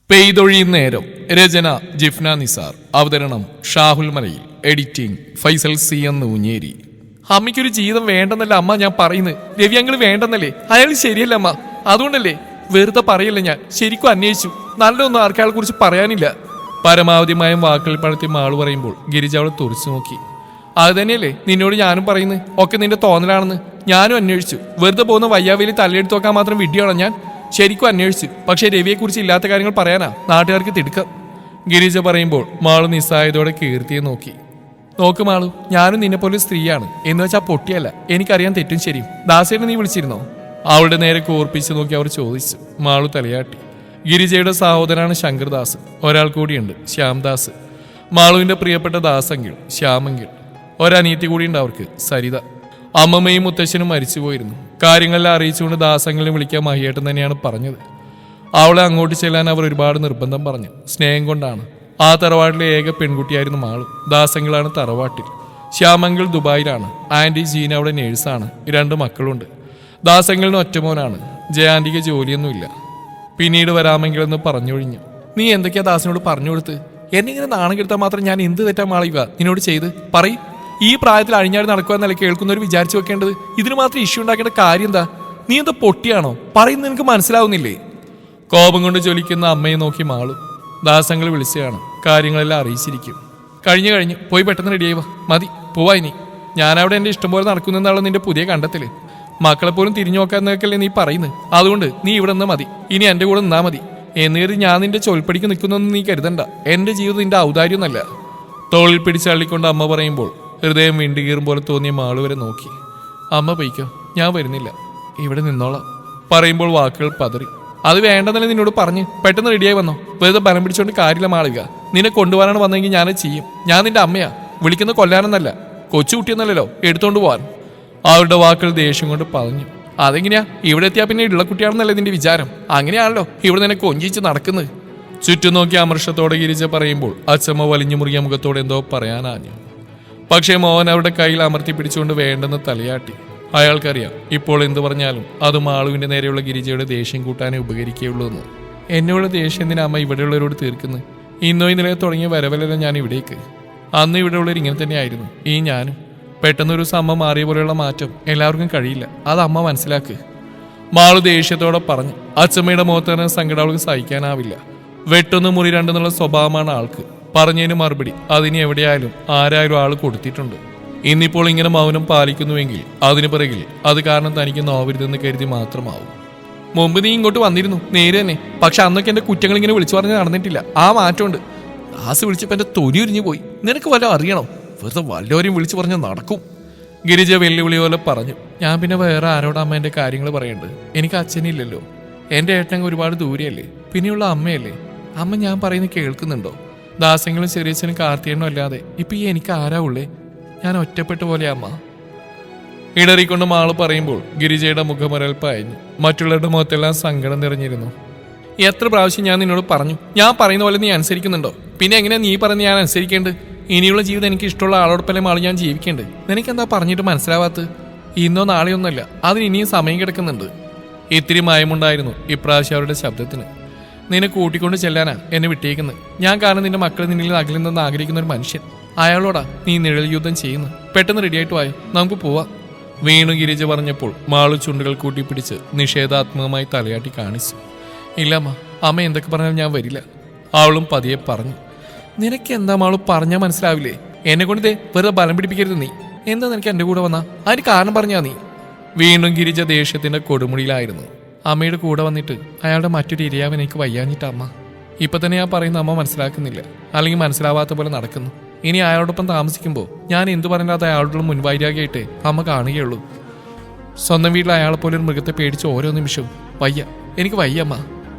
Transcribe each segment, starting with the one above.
പെയ്തൊഴിയും നേരം. രചന ജിഫ്ന നിസാർ. അവതരണം ഷാഹുൽ മലയിൽ. എഡിറ്റിംഗ് ഫൈസൽ സി എന്ന് ഊഞ്ഞേരി. അമ്മയ്ക്കൊരു ജീവിതം വേണ്ടെന്നല്ല അമ്മ ഞാൻ പറയുന്നത്. രവി അങ്കിൾ വേണ്ടെന്നല്ലേ? അയാൾ ശരിയല്ല അമ്മ. അതുകൊണ്ടല്ലേ വെറുതെ പറയല്ല, ഞാൻ ശരിക്കും അന്വേഷിച്ചു. നല്ലതൊന്നും ആർക്കയാളെ കുറിച്ച് പറയാനില്ല. പരമാവധിമായും വാക്കുകൾ പഴത്തി മാള് പറയുമ്പോൾ ഗിരിജ അവളെ തുറച്ചു നോക്കി. അത് തന്നെയല്ലേ നിന്നോട് ഞാനും പറയുന്നത്. ഒക്കെ നിന്റെ തോന്നലാണെന്ന് ഞാനും അന്വേഷിച്ചു. വെറുതെ പോകുന്ന വയ്യാവേലി തലയെടുത്ത് നോക്കാൻ മാത്രം വിഡ്ഢിയാണോ ഞാൻ? ശരിക്കും അന്വേഷിച്ചു. പക്ഷേ രവിയെക്കുറിച്ച് ഇല്ലാത്ത കാര്യങ്ങൾ പറയാനാ നാട്ടുകാർക്ക് തിടുക്കം. ഗിരിജ പറയുമ്പോൾ മാളു നിസ്സായതോടെ കീർത്തിയെ നോക്കി. നോക്ക് മാളു, ഞാനും നിന്നെപ്പോലെ സ്ത്രീയാണ് എന്ന് വെച്ചാൽ പൊട്ടിയല്ല. എനിക്കറിയാൻ തെറ്റും ശരിയും. ദാസേനെ നീ വിളിച്ചിരുന്നോ? അവളുടെ നേരെ കോർപ്പിച്ച് നോക്കി അവർ ചോദിച്ചു. മാളു തലയാട്ടി. ഗിരിജയുടെ സഹോദരനാണ് ശങ്കർദാസ്. ഒരാൾ കൂടിയുണ്ട്, ശ്യാംദാസ്. മാളുവിന്റെ പ്രിയപ്പെട്ട ദാസെങ്കിൽ ശ്യാമെങ്കിൽ. ഒരനീതി കൂടിയുണ്ട് അവർക്ക്, സരിത. അമ്മമ്മയും മുത്തശ്ശനും മരിച്ചുപോയിരുന്നു. കാര്യങ്ങളെല്ലാം അറിയിച്ചുകൊണ്ട് ദാസങ്ങളെ വിളിക്കാൻ മഹിയേട്ടൻ തന്നെയാണ് പറഞ്ഞത്. അവളെ അങ്ങോട്ട് ചെല്ലാൻ അവർ ഒരുപാട് നിർബന്ധം പറഞ്ഞു. സ്നേഹം കൊണ്ടാണ്. ആ തറവാട്ടിലെ ഏക പെൺകുട്ടിയായിരുന്നു മാളു. ദാസങ്ങളാണ് തറവാട്ടിൽ. ശ്യാമങ്കിൽ ദുബായിലാണ്. ആന്റി ജീന അവിടെ നേഴ്സാണ്. 2 മക്കളുണ്ട്. ദാസങ്ങളിന് ഒറ്റമോനാണ്. ജയാന്റിക്ക് ജോലിയൊന്നുമില്ല. പിന്നീട് വരാമെങ്കിലെന്ന് പറഞ്ഞൊഴിഞ്ഞു. നീ എന്തൊക്കെയാ ദാസനോട് പറഞ്ഞു കൊടുത്ത്? എന്നിങ്ങനെ നാണം കെടുത്താൽ മാത്രം ഞാൻ എന്ത് തെറ്റാ മാളിക നിന്നോട് ചെയ്ത്? പറയും. ഈ പ്രായത്തിൽ അഴിഞ്ഞാടി നടക്കുവാന്നല്ല കേൾക്കുന്നവർ വിചാരിച്ചു വെക്കേണ്ടത്. ഇതിന് മാത്രം ഇഷ്യൂ ഉണ്ടാക്കേണ്ട കാര്യം എന്താ? നീ എന്താ പൊട്ടിയാണോ? പറയുന്നത് നിനക്ക് മനസ്സിലാവുന്നില്ലേ? കോപം കൊണ്ട് ജ്വലിക്കുന്ന അമ്മയെ നോക്കി മാളു. ദാസങ്ങൾ വിളിച്ചതാണ്. കാര്യങ്ങളെല്ലാം അറിയിച്ചിരിക്കും. കഴിഞ്ഞു പോയി പെട്ടെന്ന് റെഡിയായി വാ. മതി, പോവാ ഇനി. ഞാനവിടെ എൻ്റെ ഇഷ്ടം പോലെ നടക്കുന്നെന്നുള്ള നിന്റെ പുതിയ കണ്ടെത്തല്. മക്കളെ പോലും തിരിഞ്ഞു നോക്കാന്നൊക്കെയല്ലേ നീ പറയുന്നത്. അതുകൊണ്ട് നീ ഇവിടെ നിന്ന് മതി. ഇനി എൻ്റെ കൂടെ നിന്നാ മതി. എന്ന് കരുതി ഞാൻ നിന്റെ ചൊൽപ്പടിക്ക് നിൽക്കുന്നൊന്നും നീ കരുതണ്ട. എൻ്റെ ജീവിതം നിന്റെ ഔദാര്യമൊന്നല്ല. തോളിൽ പിടിച്ചള്ളിക്കൊണ്ട് അമ്മ പറയുമ്പോൾ ഹൃദയം വീണ്ടുകീറും പോലെ തോന്നിയ മാളു വരെ നോക്കി. അമ്മ പൊയ്ക്കോ, ഞാൻ വരുന്നില്ല, ഇവിടെ നിന്നോളാം പറയുമ്പോൾ വാക്കുകൾ പതറി. അത് വേണ്ടെന്നല്ലേ നിന്നോട് പറഞ്ഞ്. പെട്ടെന്ന് റെഡിയായി വന്നോ. വെറുതെ ബലം പിടിച്ചോണ്ട് കാര്യമില്ല മാളിക. നിന്നെ കൊണ്ടുപോകാനാണ് വന്നെങ്കിൽ ഞാനത് ചെയ്യും. ഞാൻ നിന്റെ അമ്മയാ. വിളിക്കുന്ന കൊല്ലാനൊന്നല്ല, കൊച്ചുകുട്ടിയൊന്നല്ലോ എടുത്തോണ്ട് പോവാൻ. അവരുടെ വാക്കുകൾ ദേഷ്യം കൊണ്ട് പറഞ്ഞു. അതെങ്ങനെയാ? ഇവിടെ എത്തിയാ പിന്നെ ഉള്ള കുട്ടിയാണെന്നല്ലേ നിന്റെ വിചാരം? അങ്ങനെയാണല്ലോ ഇവിടെ നിന്നെ കൊഞ്ചിച്ച് നടക്കുന്നത്. ചുറ്റും നോക്കി അമർഷത്തോടെ ഗിരിജ പറയുമ്പോൾ അച്ചമ്മ വലിഞ്ഞു മുറിയ മുഖത്തോടെ എന്തോ പറയാനാഞ്ഞു. പക്ഷേ മോഹൻ അവരുടെ കയ്യിൽ അമർത്തി പിടിച്ചുകൊണ്ട് വേണ്ടെന്ന് തലയാട്ടി. അയാൾക്കറിയാം ഇപ്പോൾ എന്തു പറഞ്ഞാലും അത് മാളുവിന്റെ നേരെയുള്ള ഗിരിജയുടെ ദേഷ്യം കൂട്ടാനേ ഉപകരിക്കുകയുള്ളൂ എന്ന്. എന്നുള്ള ദേഷ്യം എന്തിനാ അമ്മ ഇവിടെയുള്ളവരോട് തീർക്കുന്നത്? ഇന്നോ ഇന്നലെ തുടങ്ങിയ വരവലല്ല ഞാൻ ഇവിടേക്ക്. അന്ന് ഇവിടെയുള്ളവർ ഇങ്ങനെ തന്നെയായിരുന്നു. ഈ ഞാനും. പെട്ടെന്നൊരു അമ്മ മാറിയ പോലെയുള്ള മാറ്റം എല്ലാവർക്കും കഴിയില്ല. അത് അമ്മ മനസ്സിലാക്ക്. മാളു ദേഷ്യത്തോടെ പറഞ്ഞു. അച്ചമ്മയുടെ മുഖത്ത് തന്നെ സങ്കടം അവൾക്ക് സഹിക്കാനാവില്ല. വെട്ടൊന്ന് മുറി രണ്ടെന്നുള്ള സ്വഭാവമാണ് ആൾക്ക്. പറഞ്ഞതിന് മറുപടി അതിന് എവിടെയായാലും ആരായാലും ആൾ കൊടുത്തിട്ടുണ്ട്. ഇന്നിപ്പോൾ ഇങ്ങനെ മൗനം പാലിക്കുന്നുവെങ്കിൽ അതിന് പിറകിൽ അത് കാരണം തനിക്ക് നോവരുതെന്ന് കരുതി മാത്രമാവും. മുമ്പ് നീ ഇങ്ങോട്ട് വന്നിരുന്നു, നേരെ തന്നെ. പക്ഷെ അന്നൊക്കെ എന്റെ കുറ്റങ്ങൾ ഇങ്ങനെ വിളിച്ചു പറഞ്ഞ് നടന്നിട്ടില്ല. ആ മാറ്റമുണ്ട്. ദാസ് വിളിച്ചപ്പോൾ എന്റെ തൊലി ഉരിഞ്ഞു പോയി. നിനക്ക് വല്ലതും അറിയണോ? വെറുതെ വല്ലവരെയും വിളിച്ചു പറഞ്ഞാൽ നടക്കും. ഗിരിജ വെല്ലുവിളി പോലെ പറഞ്ഞു. ഞാൻ പിന്നെ വേറെ ആരോട് അമ്മ എൻ്റെ കാര്യങ്ങൾ പറയേണ്ടത്? എനിക്ക് അച്ഛനില്ലല്ലോ. എൻ്റെ ഏട്ടനങ്ങ് ഒരുപാട് ദൂരെയല്ലേ. പിന്നെയുള്ള അമ്മയല്ലേ. അമ്മ ഞാൻ പറയുന്നത് കേൾക്കുന്നുണ്ടോ? ദാസങ്ങളും ചെറിയച്ഛനും കാർത്തിയനും അല്ലാതെ ഇപ്പൊ ഈ എനിക്ക് ആരാ ഉള്ളേ? ഞാൻ ഒറ്റപ്പെട്ട പോലെ അമ്മ. ഇടറിക്കൊണ്ട് മാള് പറയുമ്പോൾ ഗിരിജയുടെ മുഖമൊരൽപ്പായിരുന്നു. മറ്റുള്ളവരുടെ മുഖത്തെല്ലാം സങ്കടം നിറഞ്ഞിരുന്നു. എത്ര പ്രാവശ്യം ഞാൻ നിന്നോട് പറഞ്ഞു, ഞാൻ പറയുന്ന പോലെ നീ അനുസരിക്കുന്നുണ്ടോ? പിന്നെ എങ്ങനെയാ നീ പറഞ്ഞ് ഞാൻ അനുസരിക്കേണ്ടത്? ഇനിയുള്ള ജീവിതം എനിക്ക് ഇഷ്ടമുള്ള ആളോടൊപ്പം മാള് ഞാൻ ജീവിക്കേണ്ടത്. നിനക്കെന്താ പറഞ്ഞിട്ട് മനസ്സിലാവാത്തത്? ഇന്നോ നാളെയൊന്നുമല്ല, അതിന് ഇനിയും സമയം കിടക്കുന്നുണ്ട്. ഇത്തിരി മയമുണ്ടായിരുന്നു ഇപ്രാവശ്യം അവരുടെ ശബ്ദത്തിന്. നിന്നെ കൂട്ടിക്കൊണ്ട് ചെല്ലാനാ എന്നെ വിട്ടേക്കുന്നത്. ഞാൻ കാരണം നിന്റെ മക്കൾ നിന്നിൽ അകലിൽ നിന്ന് ആഗ്രഹിക്കുന്ന ഒരു മനുഷ്യൻ. അയാളോടാ നീ നിഴൽ യുദ്ധം ചെയ്യുന്നു. പെട്ടെന്ന് റെഡിയായിട്ട് വായോ, നമുക്ക് പോവാം. വീണു ഗിരിജ പറഞ്ഞപ്പോൾ മാളു ചുണ്ടുകൾ കൂട്ടിപ്പിടിച്ച് നിഷേധാത്മകമായി തലയാട്ടി കാണിച്ചു. ഇല്ലമ്മ, അമ്മ എന്തൊക്കെ പറഞ്ഞാലും ഞാൻ വരില്ല. അവളും പതിയെ പറഞ്ഞു. നിനക്ക് എന്താ മാളു പറഞ്ഞാൽ മനസ്സിലാവില്ലേ? എന്നെ കൊണ്ട് വെറുതെ ബലം പിടിപ്പിക്കരുത്. നീ എന്താ നിനക്ക് എൻ്റെ കൂടെ വന്നാ? അതിന് കാരണം പറഞ്ഞാ നീ. വീണ്ടും ഗിരിജ ദേഷ്യത്തിന്റെ കൊടുമുടിയിലായിരുന്നു. അമ്മയുടെ കൂടെ വന്നിട്ട് അയാളുടെ മറ്റൊരു ഇരയാവൻ എനിക്ക് വയ്യാഞ്ഞിട്ട് അമ്മ. ഇപ്പൊ തന്നെ ഞാൻ പറയുന്ന അമ്മ മനസ്സിലാക്കുന്നില്ല, അല്ലെങ്കിൽ മനസ്സിലാവാത്ത പോലെ നടക്കുന്നു. ഇനി അയാളോടൊപ്പം താമസിക്കുമ്പോൾ ഞാൻ എന്തു പറഞ്ഞാൽ അയാളോടുള്ള മുൻവൈരാഗിയായിട്ട് അമ്മ കാണുകയുള്ളൂ. സ്വന്തം വീട്ടിൽ അയാളെ പോലെ ഒരു മൃഗത്തെ പേടിച്ച് ഓരോ നിമിഷവും വയ്യ, എനിക്ക് വയ്യമ്മ.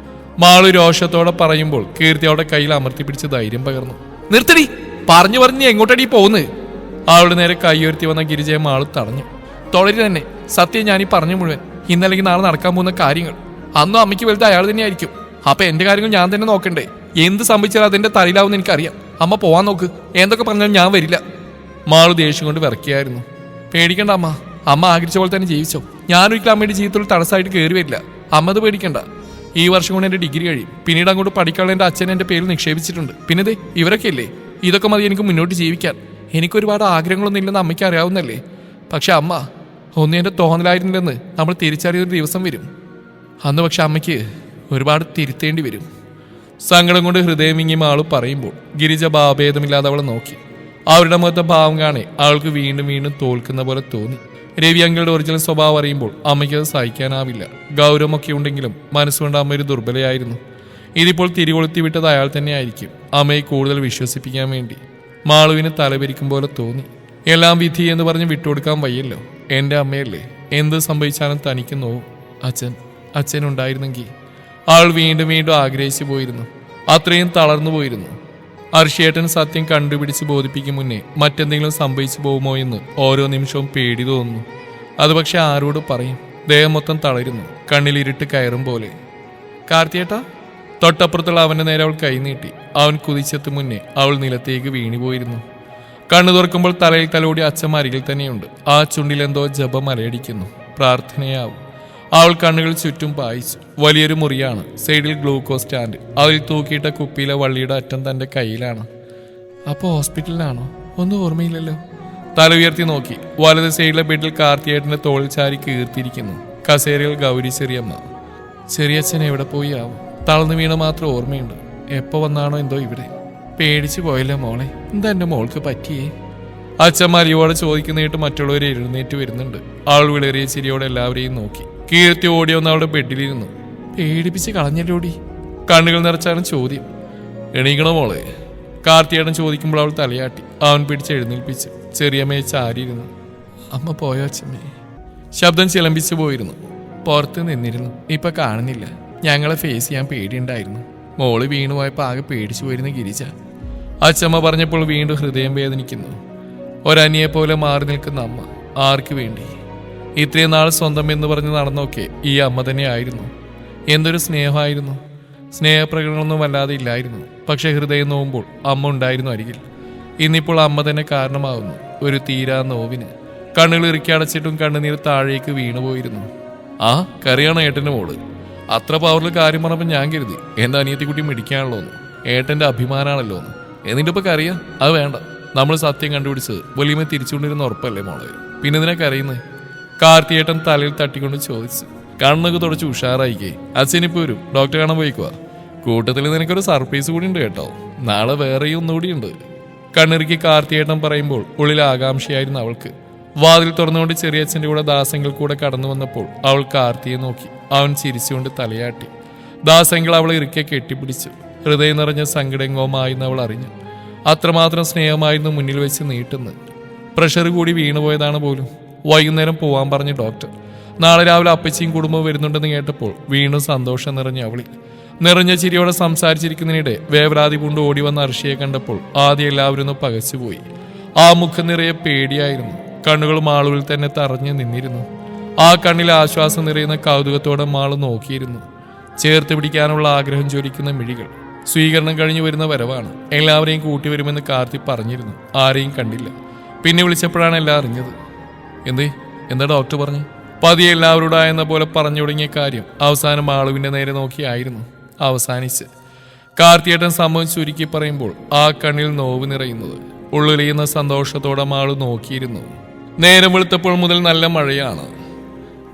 മാളു രോഷത്തോടെ പറയുമ്പോൾ കീർത്തി അവളുടെ കയ്യിൽ അമർത്തി പിടിച്ച് ധൈര്യം പകർന്നു. നിർത്തടി, പറഞ്ഞു പറഞ്ഞ് എങ്ങോട്ടടി പോകുന്നത്? അവളുടെ നേരെ കൈയുയർത്തി വന്ന ഗിരിജയെ മാളു തടഞ്ഞു. തുടരി തന്നെ. സത്യം ഞാനീ പറഞ്ഞു മുഴുവൻ. ഇന്നല്ലെങ്കിൽ നാളെ നടക്കാൻ പോകുന്ന കാര്യങ്ങൾ. അന്നും അമ്മയ്ക്ക് വലുത് അയാൾ തന്നെയായിരിക്കും. അപ്പൊ എന്റെ കാര്യങ്ങൾ ഞാൻ തന്നെ നോക്കണ്ടേ? എന്ത് സംഭവിച്ചാലും അതെന്റെ തലയിലാവുന്ന എനിക്കറിയാം. അമ്മ പോവാൻ നോക്ക്. എന്തൊക്കെ പറഞ്ഞാലും ഞാൻ വരില്ല. മാളു ദേഷ്യം കൊണ്ട് വിറക്കിയായിരുന്നു. പേടിക്കണ്ട അമ്മ, അമ്മ ആഗ്രഹിച്ച പോലെ തന്നെ ജീവിച്ചോ. ഞാനൊരിക്കലും അമ്മയുടെ ജീവിതത്തിൽ തടസ്സമായിട്ട് കയറി വരില്ല. അമ്മ അത് പേടിക്കണ്ട. ഈ വർഷം കൊണ്ട് എൻ്റെ ഡിഗ്രി കഴിയും. പിന്നീട് അങ്ങോട്ട് പഠിക്കാനുള്ള എൻ്റെ അച്ഛൻ എൻ്റെ പേരിൽ നിക്ഷേപിച്ചിട്ടുണ്ട്. പിന്നെ ദേ ഇവരൊക്കെ ഇല്ലേ, ഇതൊക്കെ മതി എനിക്ക് മുന്നോട്ട് ജീവിക്കാൻ. എനിക്കൊരുപാട് ആഗ്രഹങ്ങളൊന്നും ഇല്ലെന്ന് അമ്മയ്ക്ക് അറിയാവുന്നല്ലേ. പക്ഷെ അമ്മ, ഒന്നും എൻ്റെ തോന്നലായിരുന്നില്ലെന്ന് നമ്മൾ തിരിച്ചറിയൊരു ദിവസം വരും. അന്ന് പക്ഷെ അമ്മയ്ക്ക് ഒരുപാട് തിരുത്തേണ്ടി വരും. സങ്കടം കൊണ്ട് ഹൃദയം വിങ്ങിയ ആൾ പറയുമ്പോൾ ഗിരിജ ഭാവഭേദമില്ലാതെ അവളെ നോക്കി. അവരുടെ മുഖത്തെ ഭാവം കാണെ അവൾക്ക് വീണ്ടും വീണ്ടും തോൽക്കുന്ന പോലെ തോന്നി. രവി അങ്കിളുടെ ഒറിജിനൽ സ്വഭാവം അറിയുമ്പോൾ അമ്മയ്ക്ക് അത് സഹിക്കാനാവില്ല. ഗൗരവമൊക്കെ ഉണ്ടെങ്കിലും മനസ്സുകൊണ്ട് അമ്മ ഒരു ദുർബലയായിരുന്നു. ഇതിപ്പോൾ തിരികൊളുത്തി വിട്ടത് അയാൾ തന്നെയായിരിക്കും, അമ്മയെ കൂടുതൽ വിശ്വസിപ്പിക്കാൻ വേണ്ടി. മാളുവിന് തലപെരിക്കും പോലെ തോന്നി. എല്ലാം വിധി എന്ന് പറഞ്ഞ് വിട്ടുകൊടുക്കാൻ വയ്യല്ലോ. എൻ്റെ അമ്മയല്ലേ, എന്ത് സംഭവിച്ചാലും തനിക്ക് നോവും. അച്ഛനുണ്ടായിരുന്നെങ്കിൽ ആൾ വീണ്ടും വീണ്ടും ആഗ്രഹിച്ചു പോയിരുന്നു. അത്രയും തളർന്നു പോയിരുന്നു. അർഷിയേട്ടൻ സത്യം കണ്ടുപിടിച്ച് ബോധിപ്പിക്കും മുന്നേ മറ്റെന്തെങ്കിലും സംഭവിച്ചു പോകുമോ എന്ന് ഓരോ നിമിഷവും പേടി തോന്നുന്നു. അത് പക്ഷെ ആരോട് പറയും? ദേഹം മൊത്തം തളരുന്നു, കണ്ണിലിരുട്ട് കയറും പോലെ. കാർത്തിയേട്ടാ, തൊട്ടപ്പുറത്തുള്ള അവന്റെ നേരെ അവൾ കൈനീട്ടി. അവൻ കുതിച്ചെത്തും മുന്നേ അവൾ നിലത്തേക്ക് വീണുപോയിരുന്നു. കണ്ണു തുറക്കുമ്പോൾ തലയിൽ തലോടി അച്ഛൻ അരികിൽ തന്നെയുണ്ട്. ആ ചുണ്ടിലെന്തോ ജപം അലയടിക്കുന്നു, പ്രാർത്ഥനയാവും. അവൾ കണ്ണുകൾ ചുറ്റും പായിച്ചു. വലിയൊരു മുറിയാണ്. സൈഡിൽ ഗ്ലൂക്കോസ് സ്റ്റാൻഡ്. അതിൽ തൂക്കിയിട്ട കുപ്പിയിലെ വള്ളിയുടെ അറ്റം തന്റെ കയ്യിലാണ്. അപ്പോൾ ഹോസ്പിറ്റലിലാണോ? ഒന്നും ഓർമ്മയില്ലല്ലോ. തല ഉയർത്തി നോക്കി. വലത് സൈഡിലെ ബെഡിൽ കാർത്തിയേട്ടന്റെ തോളിൽ ചാരി കീർത്തിയിരിക്കുന്നു. കസേരയിൽ ഗൗരി ചെറിയമ്മ. ചെറിയച്ഛൻ എവിടെ പോയി ആവും? തളർന്നു വീണ മാത്രം ഓർമ്മയുണ്ട്. എപ്പോ വന്നാണോ എന്തോ ഇവിടെ. പേടിച്ചു പോയല്ലോ മോളെ, എന്താ എന്റെ മോൾക്ക് പറ്റിയേ? അച്ഛൻ മരിയോടെ ചോദിക്കുന്നതായിട്ട് മറ്റുള്ളവർ എഴുന്നേറ്റ് വരുന്നുണ്ട്. ആൾ വിളറിയ ചിരിയോടെ എല്ലാവരെയും നോക്കി. കീർത്തി ഓടിയൊന്ന് അവളുടെ ബെഡിലിരുന്നു. പേടിപ്പിച്ച് കളഞ്ഞല്ലോടി. കണ്ണുകൾ നിറച്ചാണ് ചോദ്യം. എണീക്കണോ മോളെ? കാർത്തിയേട്ടൻ ചോദിക്കുമ്പോൾ അവൾ തലയാട്ടി. അവൻ പിടിച്ച് എഴുന്നേൽപ്പിച്ചു. ചെറിയമ്മയെ ചാരിയിരുന്നു. അമ്മ പോയോ അച്ഛമ്മേ? ശബ്ദം ചിലമ്പിച്ചു പോയിരുന്നു. പുറത്ത് നിന്നിരുന്നു, ഇപ്പൊ കാണുന്നില്ല. ഞങ്ങളെ ഫേസ് ചെയ്യാൻ പേടിയുണ്ടായിരുന്നു. മോള് വീണുപോയപ്പോൾ ആകെ പേടിച്ചു പോയിരുന്ന ഗിരിജ. അച്ഛമ്മ പറഞ്ഞപ്പോൾ വീണ്ടും ഹൃദയം വേദനിക്കുന്നു. ഒരനിയെ പോലെ മാറി നിൽക്കുന്ന അമ്മ. ആർക്ക് വേണ്ടി? ഇത്രയും നാൾ സ്വന്തം എന്ന് പറഞ്ഞ് നടന്നൊക്കെ ഈ അമ്മ തന്നെ ആയിരുന്നു. എന്തൊരു സ്നേഹമായിരുന്നു. സ്നേഹപ്രകടനമൊന്നും വല്ലാതെ ഇല്ലായിരുന്നു. പക്ഷെ ഹൃദയം നോവുമ്പോൾ അമ്മ ഉണ്ടായിരുന്നു അരികിൽ. ഇന്നിപ്പോൾ അമ്മ തന്നെ കാരണമാകുന്നു ഒരു തീരാ നോവിന്. കണ്ണുകൾ ഇറുക്കി അടച്ചിട്ടും കണ്ണുനീർ താഴേക്ക് വീണുപോയിരുന്നു. ആ കറിയാണ് ഏട്ടൻ്റെ മോള്. അത്ര പവറിൽ കാര്യം പറഞ്ഞപ്പോൾ ഞാൻ കരുതി എൻ്റെ അനിയത്തിക്കുട്ടി മിടിക്കാനുള്ളൂന്ന്. ഏട്ടൻ്റെ അഭിമാനാണല്ലോ എന്ന്. എന്നിട്ട് ഇപ്പൊ കറിയാ? അത് വേണ്ട. നമ്മൾ സത്യം കണ്ടുപിടിച്ചത് വലിയ തിരിച്ചുകൊണ്ടിരുന്ന ഉറപ്പല്ലേ മോളെ, പിന്നെ ഇതിനൊക്കെ അറിയുന്നത്? കാർത്തിയേട്ടൻ തലയിൽ തട്ടിക്കൊണ്ട് ചോദിച്ചു. കണ്ണൊക്കെ തുടച്ച് ഉഷാറായിക്കേ. അച്ഛനിപ്പോ വരും, ഡോക്ടറെ കാണാൻ പോയിക്കുവാ. കൂട്ടത്തിൽ നിനക്കൊരു സർപ്രൈസ് കൂടി ഉണ്ട് കേട്ടോ. നാളെ വേറെയും ഒന്നുകൂടി ഉണ്ട്. കണ്ണിറുക്കി കാർത്തിയേട്ടൻ പറയുമ്പോൾ ഉള്ളിൽ ആകാംക്ഷയായിരുന്നു അവൾക്ക്. വാതിൽ തുറന്നുകൊണ്ട് ചെറിയച്ഛൻ്റെ കൂടെ ദാസങ്ങൾ കൂടെ കടന്നു വന്നപ്പോൾ അവൾ കാർത്തിയെ നോക്കി. അവൻ ചിരിച്ചുകൊണ്ട് തലയാട്ടി. ദാസങ്ങൾ അവളെ ഇറുക്കെ കെട്ടിപ്പിടിച്ചു. ഹൃദയം നിറഞ്ഞ സങ്കടങ്ങവുമായെന്ന് അവൾ അറിഞ്ഞു. അത്രമാത്രം സ്നേഹമായിരുന്നു മുന്നിൽ വെച്ച് നീട്ടുന്നത്. പ്രഷർ കൂടി വീണുപോയതാണ് പോലും. വൈകുന്നേരം പോവാൻ പറഞ്ഞ ഡോക്ടർ. നാളെ രാവിലെ അപ്പച്ചിയും കുടുംബവും വരുന്നുണ്ടെന്ന് കേട്ടപ്പോൾ വീണ്ടും സന്തോഷം നിറഞ്ഞ അവളിൽ. നിറഞ്ഞ ചിരിയോടെ സംസാരിച്ചിരിക്കുന്നതിനിടെ വേവലാതി പൂണ്ട് ഓടി വന്ന അർഷിയെ കണ്ടപ്പോൾ ആദ്യം എല്ലാവരും ഒന്ന് പകച്ചുപോയി. ആ മുഖം നിറയെ പേടിയായിരുന്നു. കണ്ണുകൾ മാളുവിൽ തന്നെ തറഞ്ഞു നിന്നിരുന്നു. ആ കണ്ണിൽ ആശ്വാസം നിറയുന്ന കൗതുകത്തോടെ മാള് നോക്കിയിരുന്നു. ചേർത്ത് പിടിക്കാനുള്ള ആഗ്രഹം ജ്വലിക്കുന്ന മിഴികൾ. സ്വീകരണം കഴിഞ്ഞു വരുന്ന വരവാണ്. എല്ലാവരെയും കൂട്ടിവരുമെന്ന് കാർത്തി പറഞ്ഞിരുന്നു. ആരെയും കണ്ടില്ല. പിന്നെ വിളിച്ചപ്പോഴാണ് എല്ലാം അറിഞ്ഞത്. എന്താ ഡോക്ടർ പറഞ്ഞു? പതിയെ എല്ലാവരോടായെന്ന പോലെ പറഞ്ഞു തുടങ്ങിയ കാര്യം അവസാനം മാളുവിന്റെ നേരെ നോക്കിയായിരുന്നു അവസാനിച്ച്. കാർത്തിയേട്ടൻ സംഭവം ചുരുക്കി പറയുമ്പോൾ ആ കണ്ണിൽ നോവ് നിറയുന്നത്. ഉള്ളിലെയുന്ന സന്തോഷത്തോടെ മാളു നോക്കിയിരുന്നു. നേരം വെളുത്തപ്പോൾ മുതൽ നല്ല മഴയാണ്.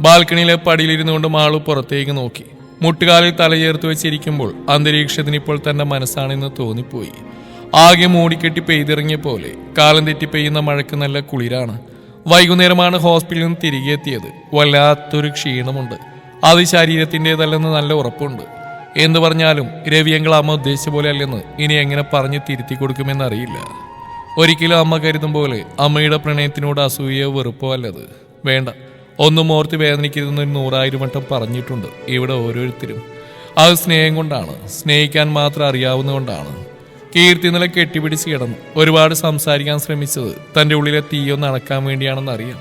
ബാൽക്കണിയിലെ പടിയിലിരുന്നുകൊണ്ട് മാളു പുറത്തേക്ക് നോക്കി. മുട്ടുകാലിൽ തലചേർത്ത് വെച്ചിരിക്കുമ്പോൾ അന്തരീക്ഷത്തിന് ഇപ്പോൾ തന്റെ മനസ്സാണെന്ന് തോന്നിപ്പോയി. ആകെ മൂടിക്കെട്ടി പെയ്തിറങ്ങിയ പോലെ. കാലം തെറ്റി പെയ്യുന്ന മഴയ്ക്ക് നല്ല കുളിരാണ്. വൈകുന്നേരമാണ് ഹോസ്പിറ്റലിൽ നിന്ന് തിരികെ എത്തിയത്. വല്ലാത്തൊരു ക്ഷീണമുണ്ട്. അത് ശരീരത്തിൻ്റെതല്ലെന്ന് നല്ല ഉറപ്പുണ്ട്. എന്തു പറഞ്ഞാലും രവിയങ്കൾ അമ്മ ഉദ്ദേശിച്ച പോലെ അല്ലെന്ന് ഇനി എങ്ങനെ പറഞ്ഞ് തിരുത്തി കൊടുക്കുമെന്നറിയില്ല. ഒരിക്കലും അമ്മ കരുതും പോലെ അമ്മയുടെ പ്രണയത്തിനോട് അസൂയയോ വെറുപ്പോ അല്ലത്. വേണ്ട, ഒന്നും ഓർത്ത് വേദനിക്കരുതെന്ന് 100,000 വട്ടം പറഞ്ഞിട്ടുണ്ട് ഇവിടെ ഓരോരുത്തരും. അത് സ്നേഹം കൊണ്ടാണ്, സ്നേഹിക്കാൻ മാത്രം അറിയാവുന്നതുകൊണ്ടാണ്. കീർത്തി നില കെട്ടിപ്പിടിച്ച് കിടന്നു. ഒരുപാട് സംസാരിക്കാൻ ശ്രമിച്ചത് തൻ്റെ ഉള്ളിലെ തീയൊന്ന് അണക്കാൻ വേണ്ടിയാണെന്നറിയാം.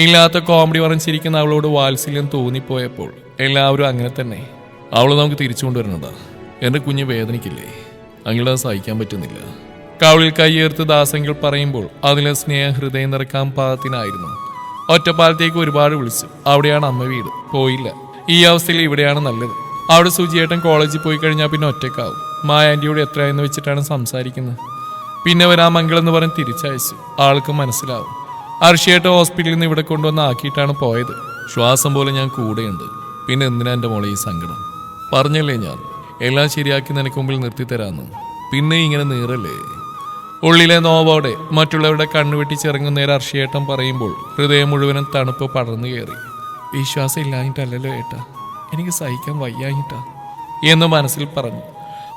ഇല്ലാത്ത കോമഡി പറഞ്ഞിരിക്കുന്ന അവളോട് വാത്സല്യം തോന്നിപ്പോയപ്പോൾ എല്ലാവരും അങ്ങനെ തന്നെ. അവൾ നമുക്ക് തിരിച്ചു കൊണ്ടുവരണുണ്ടാ. എൻ്റെ കുഞ്ഞ് വേദനിക്കില്ലേ? അങ്ങനെ സഹിക്കാൻ പറ്റുന്നില്ല. കവളിൽ കൈയേർത്ത് ദാസങ്ങൾ പറയുമ്പോൾ അതിലെ സ്നേഹ ഹൃദയം നിറക്കാൻ പാകത്തിനായിരുന്നു. ഒറ്റപ്പാലത്തേക്ക് ഒരുപാട് വിളിച്ചു. അവിടെയാണ് അമ്മ വീട്. പോയില്ല. ഈ അവസ്ഥയിൽ ഇവിടെയാണ് നല്ലത്. അവിടെ സുജിയേട്ടൻ കോളേജിൽ പോയി കഴിഞ്ഞാൽ പിന്നെ ഒറ്റക്കാവും. മായ ആൻറ്റിയോട് എത്രയെന്ന് വെച്ചിട്ടാണ് സംസാരിക്കുന്നത്. പിന്നെ വരാൻ മംഗളെന്ന് പറഞ്ഞ് തിരിച്ചയച്ചു. ആൾക്ക് മനസ്സിലാവും. അർഷിയേട്ടൻ ഹോസ്പിറ്റലിൽ നിന്ന് ഇവിടെ കൊണ്ടുവന്ന് ആക്കിയിട്ടാണ് പോയത്. ശ്വാസം പോലെ ഞാൻ കൂടെയുണ്ട്. പിന്നെ എന്തിനാ എൻ്റെ മോളെ ഈ സങ്കടം? പറഞ്ഞല്ലേ ഞാൻ എല്ലാം ശരിയാക്കി നിനക്ക് മുമ്പിൽ നിർത്തിത്തരാന്ന്. പിന്നെ ഇങ്ങനെ നീറല്ലേ? ഉള്ളിലെ നോവോടെ മറ്റുള്ളവരുടെ കണ്ണുവെട്ടിച്ചിറങ്ങുന്നേരം അർഷിയേട്ടൻ പറയുമ്പോൾ ഹൃദയം മുഴുവനും തണുപ്പ് പടർന്നു കയറി. വിശ്വാസം ഇല്ലാഞ്ഞിട്ടല്ലല്ലോ ഏട്ടാ, എനിക്ക് സഹിക്കാൻ വയ്യാഞ്ഞിട്ടാ എന്ന് മനസ്സിൽ പറഞ്ഞു.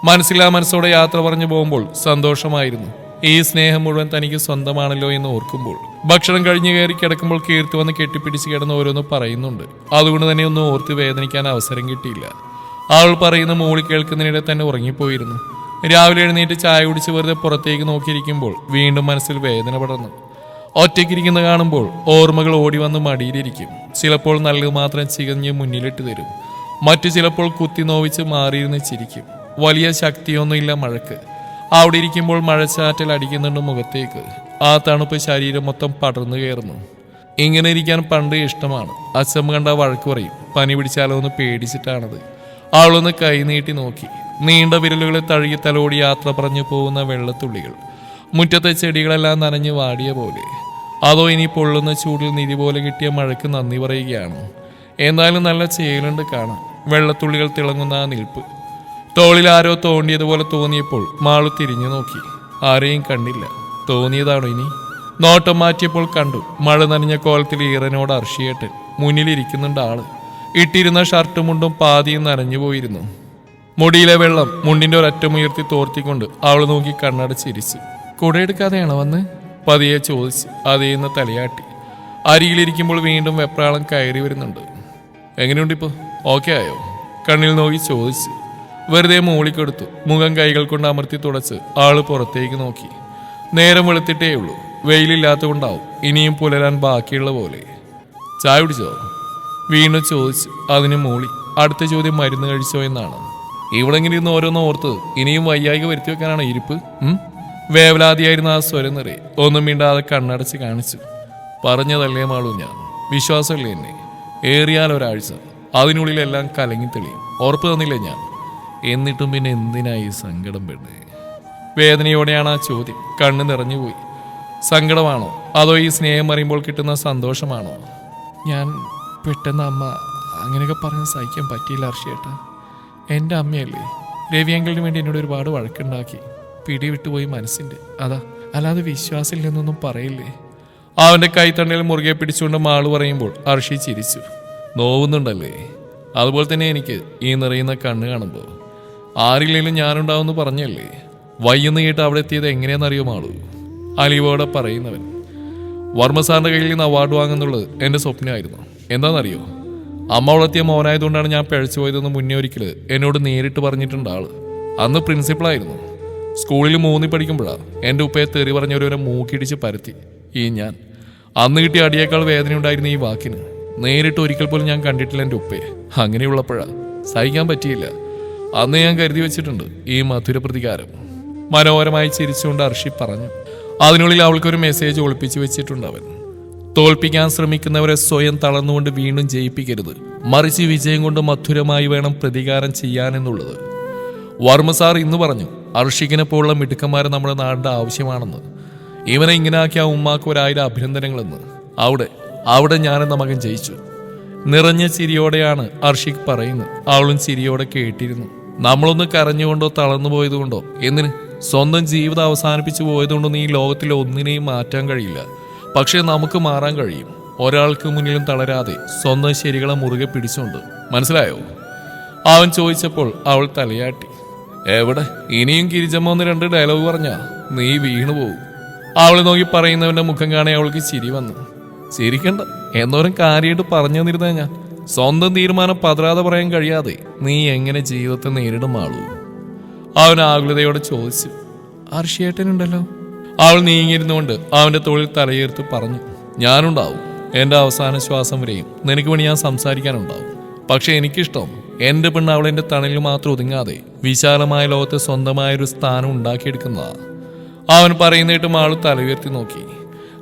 മനസ്സിലാ മനസ്സോടെ യാത്ര പറഞ്ഞു പോകുമ്പോൾ സന്തോഷമായിരുന്നു. ഈ സ്നേഹം മുഴുവൻ തനിക്ക് സ്വന്തമാണല്ലോ എന്ന് ഓർക്കുമ്പോൾ. ഭക്ഷണം കഴിഞ്ഞ് കയറി കിടക്കുമ്പോൾ കീർത്തി വന്ന് കെട്ടിപ്പിടിച്ച് കിടന്ന് ഓരോന്ന് പറയുന്നുണ്ട്. അതുകൊണ്ട് തന്നെ ഒന്നും ഓർത്ത് വേദനിക്കാൻ അവസരം കിട്ടിയില്ല. അവൾ പറയുന്ന മൂളി കേൾക്കുന്നതിനിടെ തന്നെ ഉറങ്ങിപ്പോയിരുന്നു. രാവിലെ എഴുന്നേറ്റ് ചായ കുടിച്ച് വെറുതെ പുറത്തേക്ക് നോക്കിയിരിക്കുമ്പോൾ വീണ്ടും മനസ്സിൽ വേദന പടർന്നു. ഒറ്റയ്ക്കിരിക്കുന്ന കാണുമ്പോൾ ഓർമ്മകൾ ഓടി വന്ന് മടിയിലിരിക്കും. ചിലപ്പോൾ നല്ലത് മാത്രം ചികഞ്ഞ് മുന്നിലിട്ട് തരും. മറ്റു ചിലപ്പോൾ കുത്തി നോവിച്ച് മാറിയിരുന്ന് ചിരിക്കും. വലിയ ശക്തിയൊന്നുമില്ല മഴക്ക്. അവിടെ ഇരിക്കുമ്പോൾ മഴച്ചാറ്റൽ അടിക്കുന്നുണ്ട് മുഖത്തേക്ക്. ആ തണുപ്പ് ശരീരം മൊത്തം പടർന്നു കയറുന്നു. ഇങ്ങനെ ഇരിക്കാൻ പണ്ട് ഇഷ്ടമാണ്. അച്ഛമ്മ കണ്ട വഴക്ക് പറയും. പനി പിടിച്ചാലോ എന്ന് പേടിച്ചിട്ടാണത്. അവളൊന്ന് കൈ നീട്ടി നോക്കി. നീണ്ട വിരലുകളെ തഴുകി തലോടി യാത്ര പറഞ്ഞു പോകുന്ന വെള്ളത്തുള്ളികൾ. മുറ്റത്തെ ചെടികളെല്ലാം നനഞ്ഞു വാടിയ പോലെ. അതോ ഇനി പൊള്ളുന്ന ചൂടിൽ നിധി പോലെ കിട്ടിയ മഴയ്ക്ക് നന്ദി പറയുകയാണോ? എന്തായാലും നല്ല ചേലുണ്ട് കാണാൻ. വെള്ളത്തുള്ളികൾ തിളങ്ങുന്ന ആ നിൽപ്പ്. തോളിൽ ആരോ തോണ്ടിയതുപോലെ തോന്നിയപ്പോൾ മാളു തിരിഞ്ഞു നോക്കി. ആരെയും കണ്ടില്ല. തോന്നിയതാണോ ഇനി? നോട്ടം മാറ്റിയപ്പോൾ കണ്ടു. മഴ നനഞ്ഞ കോലത്തിൽ ഈറനോട് അർഷിയേട്ടൻ മുന്നിലിരിക്കുന്നുണ്ട്. ആള് ഇട്ടിരുന്ന ഷർട്ടും മുണ്ടും പാതിയും നനഞ്ഞു പോയിരുന്നു. മുടിയിലെ വെള്ളം മുണ്ടിന്റെ ഒരറ്റമുയർത്തി തോർത്തിക്കൊണ്ട് അവൾ നോക്കി കണ്ണടച്ചിരിച്ചു. കുടയെടുക്കാതെയാണോ വന്ന്? പതിയെ ചോദിച്ചു. അതേന്ന് തലയാട്ടി. അരികിലിരിക്കുമ്പോൾ വീണ്ടും വെപ്രാളം കയറി വരുന്നുണ്ട്. എങ്ങനെയുണ്ട് ഇപ്പോൾ? ഓക്കെ ആയോ? കണ്ണിൽ നോക്കി ചോദിച്ചു. വെറുതെ മൂളിക്കൊടുത്തു. മുഖം കൈകൾ കൊണ്ട് അമർത്തി തുടച്ച് ആള് പുറത്തേക്ക് നോക്കി. നേരം വെളുത്തിട്ടേ ഉള്ളൂ. വെയിലില്ലാത്ത കൊണ്ടാവും ഇനിയും പുലരാൻ ബാക്കിയുള്ള പോലെ. ചായ കുടിച്ചോ? വീണ്ടും ചോദിച്ചു. അതിന് മൂളി. അടുത്ത ചോദ്യം മരുന്ന് കഴിച്ചോ എന്നാണ്. ഇവിടെ ഇങ്ങനെ ഇരുന്ന് ഓരോന്ന് ഓർത്ത് ഇനിയും വയ്യായിക വരുത്തി വെക്കാനാണ് ഇരിപ്പ്? വേവലാതിയായിരുന്ന ആ സ്വരം നിറയെ ഒന്നും മിണ്ടാതെ കണ്ണടച്ച് കാണിച്ചു. പറഞ്ഞതല്ലേ മാളൂ ഞാൻ. വിശ്വാസമല്ലേ എന്നെ? ഏറിയാൽ ഒരാഴ്ച, അതിനുള്ളിലെല്ലാം കലങ്ങി തെളിയും. ഉറപ്പ് തന്നില്ലേ ഞാൻ? എന്നിട്ടും പിന്നെ എന്തിനായി സങ്കടം പെണ്ണേ? വേദനയോടെയാണ് ആ ചോദ്യം. കണ്ണ് നിറഞ്ഞുപോയി. സങ്കടമാണോ അതോ ഈ സ്നേഹം അറിയുമ്പോൾ കിട്ടുന്ന സന്തോഷമാണോ? ഞാൻ പെട്ടെന്ന് അമ്മ അങ്ങനെയൊക്കെ പറഞ്ഞ് സഹിക്കാൻ പറ്റിയില്ല അർഷിയേട്ടാ. എൻ്റെ അമ്മയല്ലേ. രവിയങ്കിളിന് വേണ്ടി എന്നോട് ഒരുപാട് വഴക്കുണ്ടാക്കി. പിടിവിട്ടുപോയി മനസ്സിൻ്റെ. അതാ, അല്ലാതെ വിശ്വാസമില്ലെന്നൊന്നും പറയില്ലേ. അവൻ്റെ കൈത്തണ്ടയിൽ മുറുകെ പിടിച്ചുകൊണ്ട് മാള് പറയുമ്പോൾ അർഷി ചിരിച്ചു. നോവുന്നുണ്ടല്ലേ? അതുപോലെ തന്നെ എനിക്ക് ഈ നിറയുന്ന കണ്ണ് കാണുമ്പോൾ. ആരില്ലെങ്കിലും ഞാനുണ്ടാവുമെന്ന് പറഞ്ഞല്ലേ. വയ്യെന്ന് കേട്ട് അവിടെ എത്തിയത് എങ്ങനെയാണെന്നറിയോ മാളൂ? അലിവോടെ പറയുന്നവൻ. വർമ്മ സാറിൻ്റെ കയ്യിൽ നിന്ന് അവാർഡ് വാങ്ങുന്നുള്ളത് എൻ്റെ സ്വപ്നമായിരുന്നു. എന്താണെന്നറിയോ? അമ്മ വളർത്തിയ മോനായതുകൊണ്ടാണ് ഞാൻ പിഴച്ചു പോയതെന്ന് മുന്നേ ഒരിക്കൽ എന്നോട് നേരിട്ട് പറഞ്ഞിട്ടുണ്ട് ആള്. അന്ന് പ്രിൻസിപ്പളായിരുന്നു. സ്കൂളിൽ 3 പഠിക്കുമ്പോഴാണ് എൻ്റെ ഉപ്പയെ തെറി പറഞ്ഞവരവരെ മൂക്കിടിച്ച് പരത്തി ഈ ഞാൻ. അന്ന് കിട്ടിയ അടിയേക്കാൾ വേദന ഉണ്ടായിരുന്നു ഈ വാക്കിന്. നേരിട്ട് ഒരിക്കൽ പോലും ഞാൻ കണ്ടിട്ടില്ല എൻ്റെ ഉപ്പയെ. അങ്ങനെയുള്ളപ്പോഴാണ് സഹിക്കാൻ പറ്റിയില്ല. അന്ന് ഞാൻ കരുതി വെച്ചിട്ടുണ്ട് ഈ മധുര പ്രതികാരം. മനോഹരമായി ചിരിച്ചുകൊണ്ട് അർഷി പറഞ്ഞു. അതിനുള്ളിൽ അവൾക്കൊരു മെസ്സേജ് ഒളിപ്പിച്ചു വെച്ചിട്ടുണ്ട് അവൻ. തോൽപ്പിക്കാൻ ശ്രമിക്കുന്നവരെ സ്വയം തളർന്നുകൊണ്ട് വീണ്ടും ജയിപ്പിക്കരുത്. മറിച്ച് വിജയം കൊണ്ട് മധുരമായി വേണം പ്രതികാരം ചെയ്യാനെന്നുള്ളത്. വർമ്മ സാർ ഇന്ന് പറഞ്ഞു അർഷിക്കിനെ പോലുള്ള മിടുക്കന്മാരെ നമ്മുടെ നാടിന്റെ ആവശ്യമാണെന്ന്. ഇവനെ ഇങ്ങനെ ആക്കിയ ഉമ്മാക്ക് 1000 അഭിനന്ദനങ്ങളെന്ന്. അവിടെ ഞാനെന്ന മകൻ ജയിച്ചു. നിറഞ്ഞ ചിരിയോടെയാണ് അർഷിക് പറയുന്നത്. അവളും ചിരിയോടെ കേട്ടിരുന്നു. നമ്മളൊന്ന് കരഞ്ഞുകൊണ്ടോ തളർന്നു പോയതുകൊണ്ടോ, എന്തിന് സ്വന്തം ജീവിതം അവസാനിപ്പിച്ചു പോയതുകൊണ്ടൊന്നും ഈ ലോകത്തിൽ ഒന്നിനെയും മാറ്റാൻ കഴിയില്ല. പക്ഷെ നമുക്ക് മാറാൻ കഴിയും. ഒരാൾക്ക് മുന്നിലും തളരാതെ സ്വന്തം ശരികളെ മുറുകെ പിടിച്ചുകൊണ്ട്. മനസ്സിലായോ? അവൻ ചോദിച്ചപ്പോൾ അവൾ തലയാട്ടി. എവിടെ? ഇനിയും കിരിച്ചമ്മ 1-2 ഡയലോഗ് പറഞ്ഞാ നീ വീണു പോവും. അവളെ നോക്കി പറയുന്നവന്റെ മുഖം കാണേ അവൾക്ക് ചിരി വന്നു. ചിരിക്കണ്ട, എന്തോരം കാര്യമായിട്ട് പറഞ്ഞു തന്നിരുന്ന ഞാൻ. സ്വന്തം തീരുമാനം പതരാതെ പറയാൻ കഴിയാതെ നീ എങ്ങനെ ജീവിതത്തെ നേരിടും ആളൂ? അവൻ ആകുലതയോടെ ചോദിച്ചു. അർഷിയേട്ടനുണ്ടല്ലോ. അവൾ നീങ്ങിയിരുന്നുകൊണ്ട് അവന്റെ തോളിൽ തലയേർത്ത് പറഞ്ഞു. ഞാനുണ്ടാവും. എന്റെ അവസാന ശ്വാസം വരെയും നിനക്ക് വേണ്ടി ഞാൻ സംസാരിക്കാനുണ്ടാവും. പക്ഷെ എനിക്കിഷ്ടം എന്റെ പെണ്ണ് അവൾ എന്റെ തണലിൽ മാത്രം ഒതുങ്ങാതെ വിശാലമായ ലോകത്ത് സ്വന്തമായൊരു സ്ഥാനം ഉണ്ടാക്കിയെടുക്കുന്നതാ. അവൻ പറയുന്നിട്ടും ആള് തല ഉയർത്തി നോക്കി.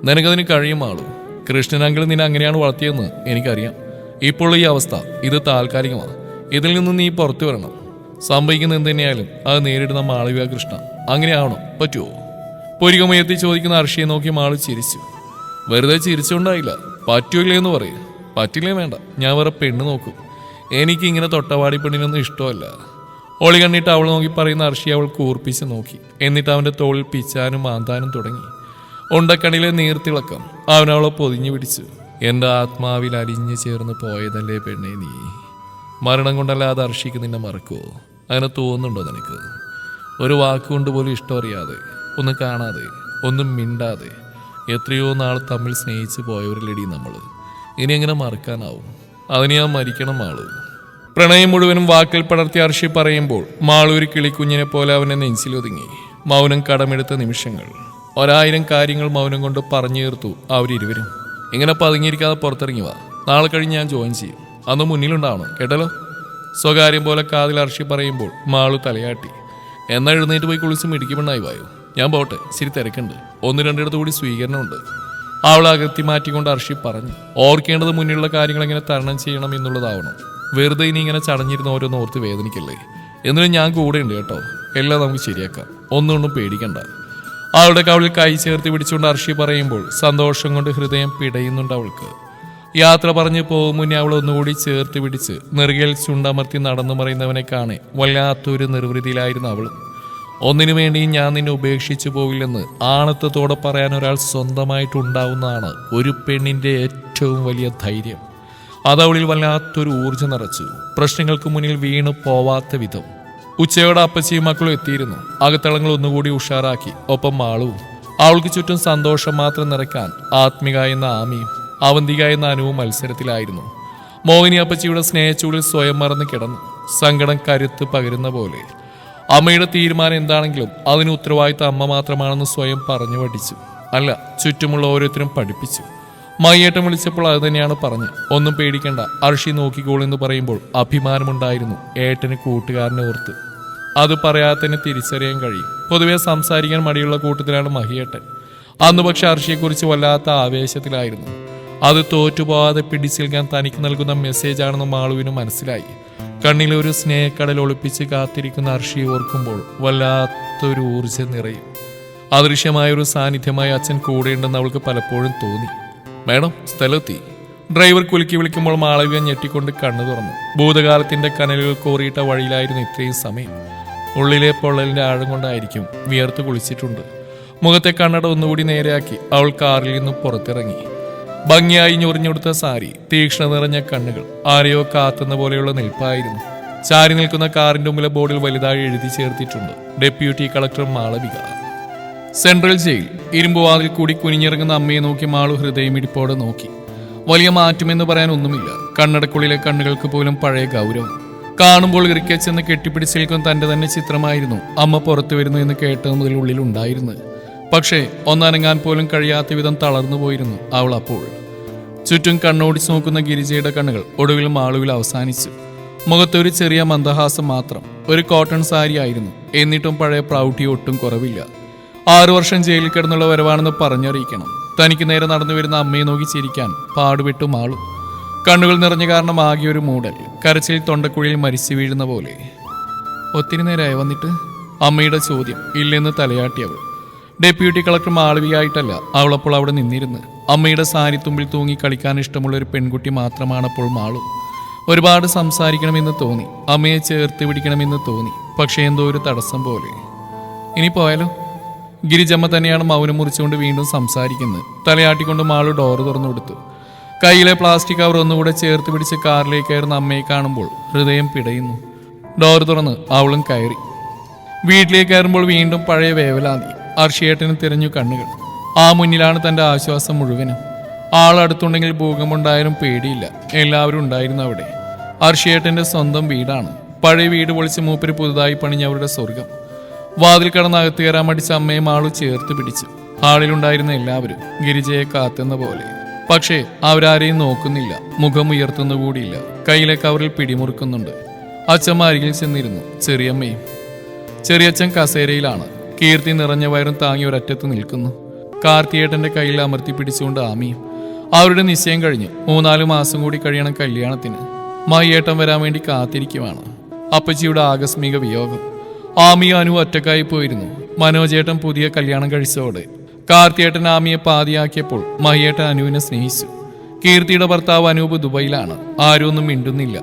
നിനക്കതിന് കഴിയും ആളു. കൃഷ്ണനങ്കിൾ നിന്നെ അങ്ങനെയാണ് വളർത്തിയെന്ന് എനിക്കറിയാം. ഇപ്പോൾ ഈ അവസ്ഥ ഇത് താൽക്കാലികമാണ്. ഇതിൽ നിന്ന് നീ പുറത്തു വരണം. സംഭവിക്കുന്ന എന്തുതന്നെയായാലും അത് നേരിടുന്ന മാളവിക കൃഷ്ണ. അങ്ങനെയാവണോ? പറ്റുമോ? പൊരികമയത്തി ചോദിക്കുന്ന അർഷിയെ നോക്കി മാളു ചിരിച്ചു. വെറുതെ ചിരിച്ചുകൊണ്ടായില്ല. പറ്റൂലേ എന്ന് പറയും. പറ്റില്ലേ വേണ്ട, ഞാൻ വേറെ പെണ്ണ് നോക്കും. എനിക്ക് ഇങ്ങനെ തൊട്ടവാടി പെണ്ണിനൊന്നും ഇഷ്ടമല്ല. ഒളി കണ്ണിട്ട് അവൾ നോക്കി പറയുന്ന അർഷി അവൾ കൂർപ്പിച്ച് നോക്കി. എന്നിട്ട് അവൻ്റെ തോളിൽ പിച്ചാനും മാന്താനും തുടങ്ങി. ഉണ്ടക്കണിലെ നീർത്തിളക്കം അവനവളെ പൊതിഞ്ഞു പിടിച്ചു. എൻ്റെ ആത്മാവിൽ അലിഞ്ഞു ചേർന്ന് പോയതല്ലേ പെണ്ണെ നീ. മരണം കൊണ്ടല്ലാതെ അർഷിക്ക് നിന്നെ മറക്കുമോ? അങ്ങനെ തോന്നുന്നുണ്ടോ നിനക്ക്? ഒരു വാക്കുകൊണ്ട് പോലും ഇഷ്ടമറിയാതെ, ഒന്നും കാണാതെ, ഒന്നും മിണ്ടാതെ എത്രയോ നാൾ തമ്മിൽ സ്നേഹിച്ച് പോയവരിലടി നമ്മൾ. ഇനി എങ്ങനെ മറക്കാനാവും? അതിന് ഞാൻ മരിക്കണം മാളു. പ്രണയം മുഴുവനും വാക്കിൽ പടർത്തി അർഷി പറയുമ്പോൾ മാളു ഒരു കിളിക്കുഞ്ഞിനെ പോലെ അവനെ നെഞ്ചിലൊതുങ്ങി. മൗനം കടമെടുത്ത നിമിഷങ്ങൾ. 1000 കാര്യങ്ങൾ മൗനം കൊണ്ട് പറഞ്ഞു തീർത്തു അവരിരുവരും. ഇങ്ങനെ പതുങ്ങിയിരിക്കാതെ പുറത്തിറങ്ങി വാ. നാളെ കഴിഞ്ഞ് ഞാൻ ജോയിൻ ചെയ്യും. അന്ന് മുന്നിലുണ്ടാവണം കേട്ടല്ലോ. സ്വകാര്യം പോലെ കാതിൽ അർഷി പറയുമ്പോൾ മാളു തലയാട്ടി. എന്നാൽ എഴുന്നേറ്റ് പോയി കുളിച്ച് മിടിക്കുമെണ്ണായി വായോ. ഞാൻ പോട്ടെ, ശരി തിരക്കുണ്ട്. 1-2 കൂടി സ്വീകരണമുണ്ട്. അവൾ അകത്തി മാറ്റിക്കൊണ്ട് അർഷി പറഞ്ഞു. ഓർക്കേണ്ടത് മുന്നിലുള്ള കാര്യങ്ങൾ എങ്ങനെ തരണം ചെയ്യണം എന്നുള്ളതാവണം. വെറുതെ ഇനി ഇങ്ങനെ ചടഞ്ഞിരുന്ന ഓരോന്ന് ഓർത്ത് വേദനിക്കല്ലേ. എന്നിട്ടും ഞാൻ കൂടെ ഉണ്ട് കേട്ടോ. എല്ലാം നമുക്ക് ശരിയാക്കാം. ഒന്നും പേടിക്കണ്ട. അവളുടെ കവിളിൽ കൈ ചേർത്ത് പിടിച്ചുകൊണ്ട് അർഷി പറയുമ്പോൾ സന്തോഷം കൊണ്ട് ഹൃദയം പിടയുന്നുണ്ട് അവൾക്ക്. യാത്ര പറഞ്ഞു പോകും മുന്നേ അവൾ ഒന്നുകൂടി ചേർത്ത് പിടിച്ച് നെറുകയിൽ ചുണ്ടമർത്തി നടന്നു മറയുന്നവനെ കാണെ വല്ലാത്തൊരു നിർവൃതിയിലായിരുന്നു അവൾ. ഒന്നിനു വേണ്ടിയും ഞാൻ നിന്നെ ഉപേക്ഷിച്ചു പോകില്ലെന്ന് ആണത്തത്തോടെ പറയാൻ ഒരാൾ സ്വന്തമായിട്ടുണ്ടാവുന്നതാണ് ഒരു പെണ്ണിന്റെ ഏറ്റവും വലിയ ധൈര്യം. അതവളിൽ വല്ലാത്തൊരു ഊർജ്ജം നിറച്ചു. പ്രശ്നങ്ങൾക്ക് മുന്നിൽ വീണു പോവാത്ത വിധം. ഉച്ചയോടെ അപ്പച്ചിയും മക്കളും എത്തിയിരുന്നു. അകത്തളങ്ങൾ ഒന്നുകൂടി ഉഷാറാക്കി. ഒപ്പം മാളുവും. അവൾക്ക് ചുറ്റും സന്തോഷം മാത്രം നിറയ്ക്കാൻ ആത്മിക എന്ന ആമിയും അവന്തിക എന്ന അനുവും മത്സരത്തിലായിരുന്നു. മോഹിനി അപ്പച്ചിയുടെ സ്നേഹച്ചൂടിൽ സ്വയം മറന്ന് കിടന്നു. സങ്കടം കരുത്ത് പകരുന്ന പോലെ. അമ്മയുടെ തീരുമാനം എന്താണെങ്കിലും അതിന് ഉത്തരവാദിത്തം അമ്മ മാത്രമാണെന്ന് സ്വയം പറഞ്ഞു പഠിച്ചു. അല്ല, ചുറ്റുമുള്ള ഓരോരുത്തരും പഠിപ്പിച്ചു. മയ്യേട്ടം വിളിച്ചപ്പോൾ അത് തന്നെയാണ് പറഞ്ഞ്. ഒന്നും പേടിക്കണ്ട, അർഷി നോക്കിക്കോളെന്ന് പറയുമ്പോൾ അഭിമാനമുണ്ടായിരുന്നു ഏട്ടന് കൂട്ടുകാരനെ ഓർത്ത്. അത് പറയാത്തന്നെ തിരിച്ചറിയാൻ കഴിയും. പൊതുവെ സംസാരിക്കാൻ മടിയുള്ള കൂട്ടത്തിലാണ് മഹിയേട്ടൻ. അന്ന് പക്ഷെ അർഷിയെക്കുറിച്ച് വല്ലാത്ത ആവേശത്തിലായിരുന്നു. അത് തോറ്റുപോകാതെ പിടിച്ചേൽക്കാൻ തനിക്ക് നൽകുന്ന മെസ്സേജാണെന്ന് മാളുവിന് മനസ്സിലായി. കണ്ണിലൊരു സ്നേഹക്കടൽ ഒളിപ്പിച്ച് കാത്തിരിക്കുന്ന അർഷിയെ ഓർക്കുമ്പോൾ വല്ലാത്തൊരു ഊർജ്ജം നിറയും. അദൃശ്യമായൊരു സാന്നിധ്യമായി അച്ഛൻ കൂടെയുണ്ടെന്ന് അവൾക്ക് പലപ്പോഴും തോന്നി. മേഡം, സ്ഥലത്തി. ഡ്രൈവർ കുലുക്കി വിളിക്കുമ്പോൾ മാളവിക ഞെട്ടിക്കൊണ്ട് കണ്ണു തുറന്നു. ഭൂതകാലത്തിന്റെ കനലുകൾ കോറിയിട്ട വഴിയിലായിരുന്നു ഇത്രയും സമയം. ഉള്ളിലെ പൊള്ളലിന്റെ ആഴം കൊണ്ടായിരിക്കും വിയർത്ത് കുളിച്ചിട്ടുണ്ട്. മുഖത്തെ കണ്ണട ഒന്നുകൂടി നേരെയാക്കി അവൾ കാറിൽ നിന്നും പുറത്തിറങ്ങി. ഭംഗിയായി ഞൊറിഞ്ഞെടുത്ത സാരി, തീക്ഷ്ണ നിറഞ്ഞ കണ്ണുകൾ, ആരെയോ കാത്തുന്ന പോലെയുള്ള നിൽപ്പായിരുന്നു. ചാരി നിൽക്കുന്ന കാറിന്റെ മുമ്പിലെ ബോർഡിൽ വലുതായി എഴുതി ചേർത്തിട്ടുണ്ട്, deputy collector Malavika. Central jail. ഇരുമ്പുവാതിൽ കൂടി കുനിഞ്ഞിറങ്ങുന്ന അമ്മയെ നോക്കി മാളു ഹൃദയമിടിപ്പോടെ നോക്കി. വലിയ മാറ്റമെന്ന് പറയാൻ ഒന്നുമില്ല. കണ്ണടക്കുള്ളിലെ കണ്ണുകൾക്ക് പോലും പഴയ ഗൗരവം. കാണുമ്പോൾ ഇറിക്കച്ചെന്ന് കെട്ടിപ്പിടിച്ച് നിൽക്കുന്ന തന്റെ തന്നെ ചിത്രമായിരുന്നു അമ്മ പുറത്തു വരുന്നു എന്ന് കേട്ടത് മുതൽ ഉള്ളിലുണ്ടായിരുന്നത്. പക്ഷേ ഒന്നനങ്ങാൻ പോലും കഴിയാത്ത വിധം തളർന്നു പോയിരുന്നു അവൾ അപ്പോൾ. ചുറ്റും കണ്ണോടിച്ച് നോക്കുന്ന ഗിരിജയുടെ കണ്ണുകൾ ഒടുവിൽ മാളുവിൽ അവസാനിച്ചു. മുഖത്തൊരു ചെറിയ മന്ദഹാസം മാത്രം. ഒരു കോട്ടൺ സാരി ആയിരുന്നു. എന്നിട്ടും പഴയ പ്രൗഢി ഒട്ടും കുറവില്ല. 6 വർഷം ജയിലിൽ കിടന്നുള്ള വരവാണെന്ന് പറഞ്ഞറിയിക്കണം. തനിക്ക് നേരെ നടന്നു വരുന്ന അമ്മയെ നോക്കി ചിരിക്കാൻ പാടുപെട്ടു മാളു. കണ്ണുകൾ നിറഞ്ഞ കാരണം ആകെ ഒരു മൂടൽ. കരച്ചിൽ തൊണ്ടക്കുഴിയിൽ മരിച്ചു വീഴുന്ന പോലെ. ഒത്തിരി നേരമായി വന്നിട്ട്? അമ്മയുടെ ചോദ്യം. ഇല്ലെന്ന് തലയാട്ടി അവൾ. ഡെപ്യൂട്ടി കളക്ടർ മാളവികയായിട്ടല്ല അവളപ്പോൾ അവിടെ നിന്നിരുന്ന്. അമ്മയുടെ സാരിത്തുമ്പിൽ തൂങ്ങി കളിക്കാൻ ഇഷ്ടമുള്ള ഒരു പെൺകുട്ടി മാത്രമാണപ്പോൾ മാളു. ഒരുപാട് സംസാരിക്കണമെന്ന് തോന്നി. അമ്മയെ ചേർത്ത് പിടിക്കണമെന്ന് തോന്നി. പക്ഷേ എന്തോ ഒരു തടസ്സം പോലെ. ഇനി പോയാലോ? ഗിരിജമ്മ തന്നെയാണ് മൗനം മുറിച്ചുകൊണ്ട് വീണ്ടും സംസാരിക്കുന്നത്. തലയാട്ടിക്കൊണ്ട് മാളു ഡോറ് തുറന്നു കൊടുത്തു. കയ്യിലെ പ്ലാസ്റ്റിക് കവർ ഒന്നുകൂടെ ചേർത്ത് പിടിച്ച് കാറിലേക്ക് കയറുന്ന അമ്മയെ കാണുമ്പോൾ ഹൃദയം പിടയുന്നു. ഡോറ് തുറന്ന് അവളും കയറി. വീട്ടിലേക്ക് കയറുമ്പോൾ വീണ്ടും പഴയ വേവലാതി. അർഷിയേട്ടന് തിരഞ്ഞു കണ്ണുകൾ. ആ മുന്നിലാണ് തന്റെ ആശ്വാസം മുഴുവനും. ആളടുത്തുണ്ടെങ്കിൽ ഭൂകമ്പുണ്ടായാലും പേടിയില്ല. എല്ലാവരും ഉണ്ടായിരുന്നു അവിടെ. അർഷിയേട്ടന്റെ സ്വന്തം വീടാണ്. പഴയ വീട് പൊളിച്ച് മൂപ്പര് പുതുതായി പണിഞ്ഞ അവരുടെ സ്വർഗം. വാതിൽ കടന്ന് അകത്ത് കയറാൻ മടിച്ച അമ്മയെ മാളു ചേർത്ത് പിടിച്ചു. ഹാളിലുണ്ടായിരുന്ന എല്ലാവരും ഗിരിജയെ കാത്തുന്ന പോലെ. പക്ഷേ അവരാരെയും നോക്കുന്നില്ല. മുഖം ഉയർത്തുന്ന കൂടിയില്ല. കയ്യിലെ കവറിൽ പിടിമുറുക്കുന്നുണ്ട്. അച്ഛമ്മ അരികിൽ ചെന്നിരുന്നു. ചെറിയമ്മയും. ചെറിയച്ഛൻ കസേരയിലാണ്. കീർത്തി നിറഞ്ഞ വയറും താങ്ങി ഒരറ്റത്ത് നിൽക്കുന്നു. കാർത്തിയേട്ടന്റെ കയ്യിൽ അമർത്തി പിടിച്ചുകൊണ്ട് ആമിയും. അവരുടെ നിശ്ചയം കഴിഞ്ഞ് 3-4 മാസം കൂടി കഴിയണം കല്യാണത്തിന്. മയ്യേട്ടൻ വരാൻ വേണ്ടി കാത്തിരിക്കുവാണ്. അപ്പച്ചിയുടെ ആകസ്മിക വിയോഗം. ആമിയും അനു ഒറ്റക്കായി പോയിരുന്നു. മനോജേട്ടൻ പുതിയ കല്യാണം കഴിച്ചതോടെ കാർത്തിയേട്ടൻ ആമിയെ പാതിയാക്കിയപ്പോൾ മയ്യേട്ടൻ അനുവിനെ സ്നേഹിച്ചു. കീർത്തിയുടെ ഭർത്താവ് അനൂപ് ദുബൈയിലാണ്. ആരും ഒന്നും മിണ്ടുന്നില്ല.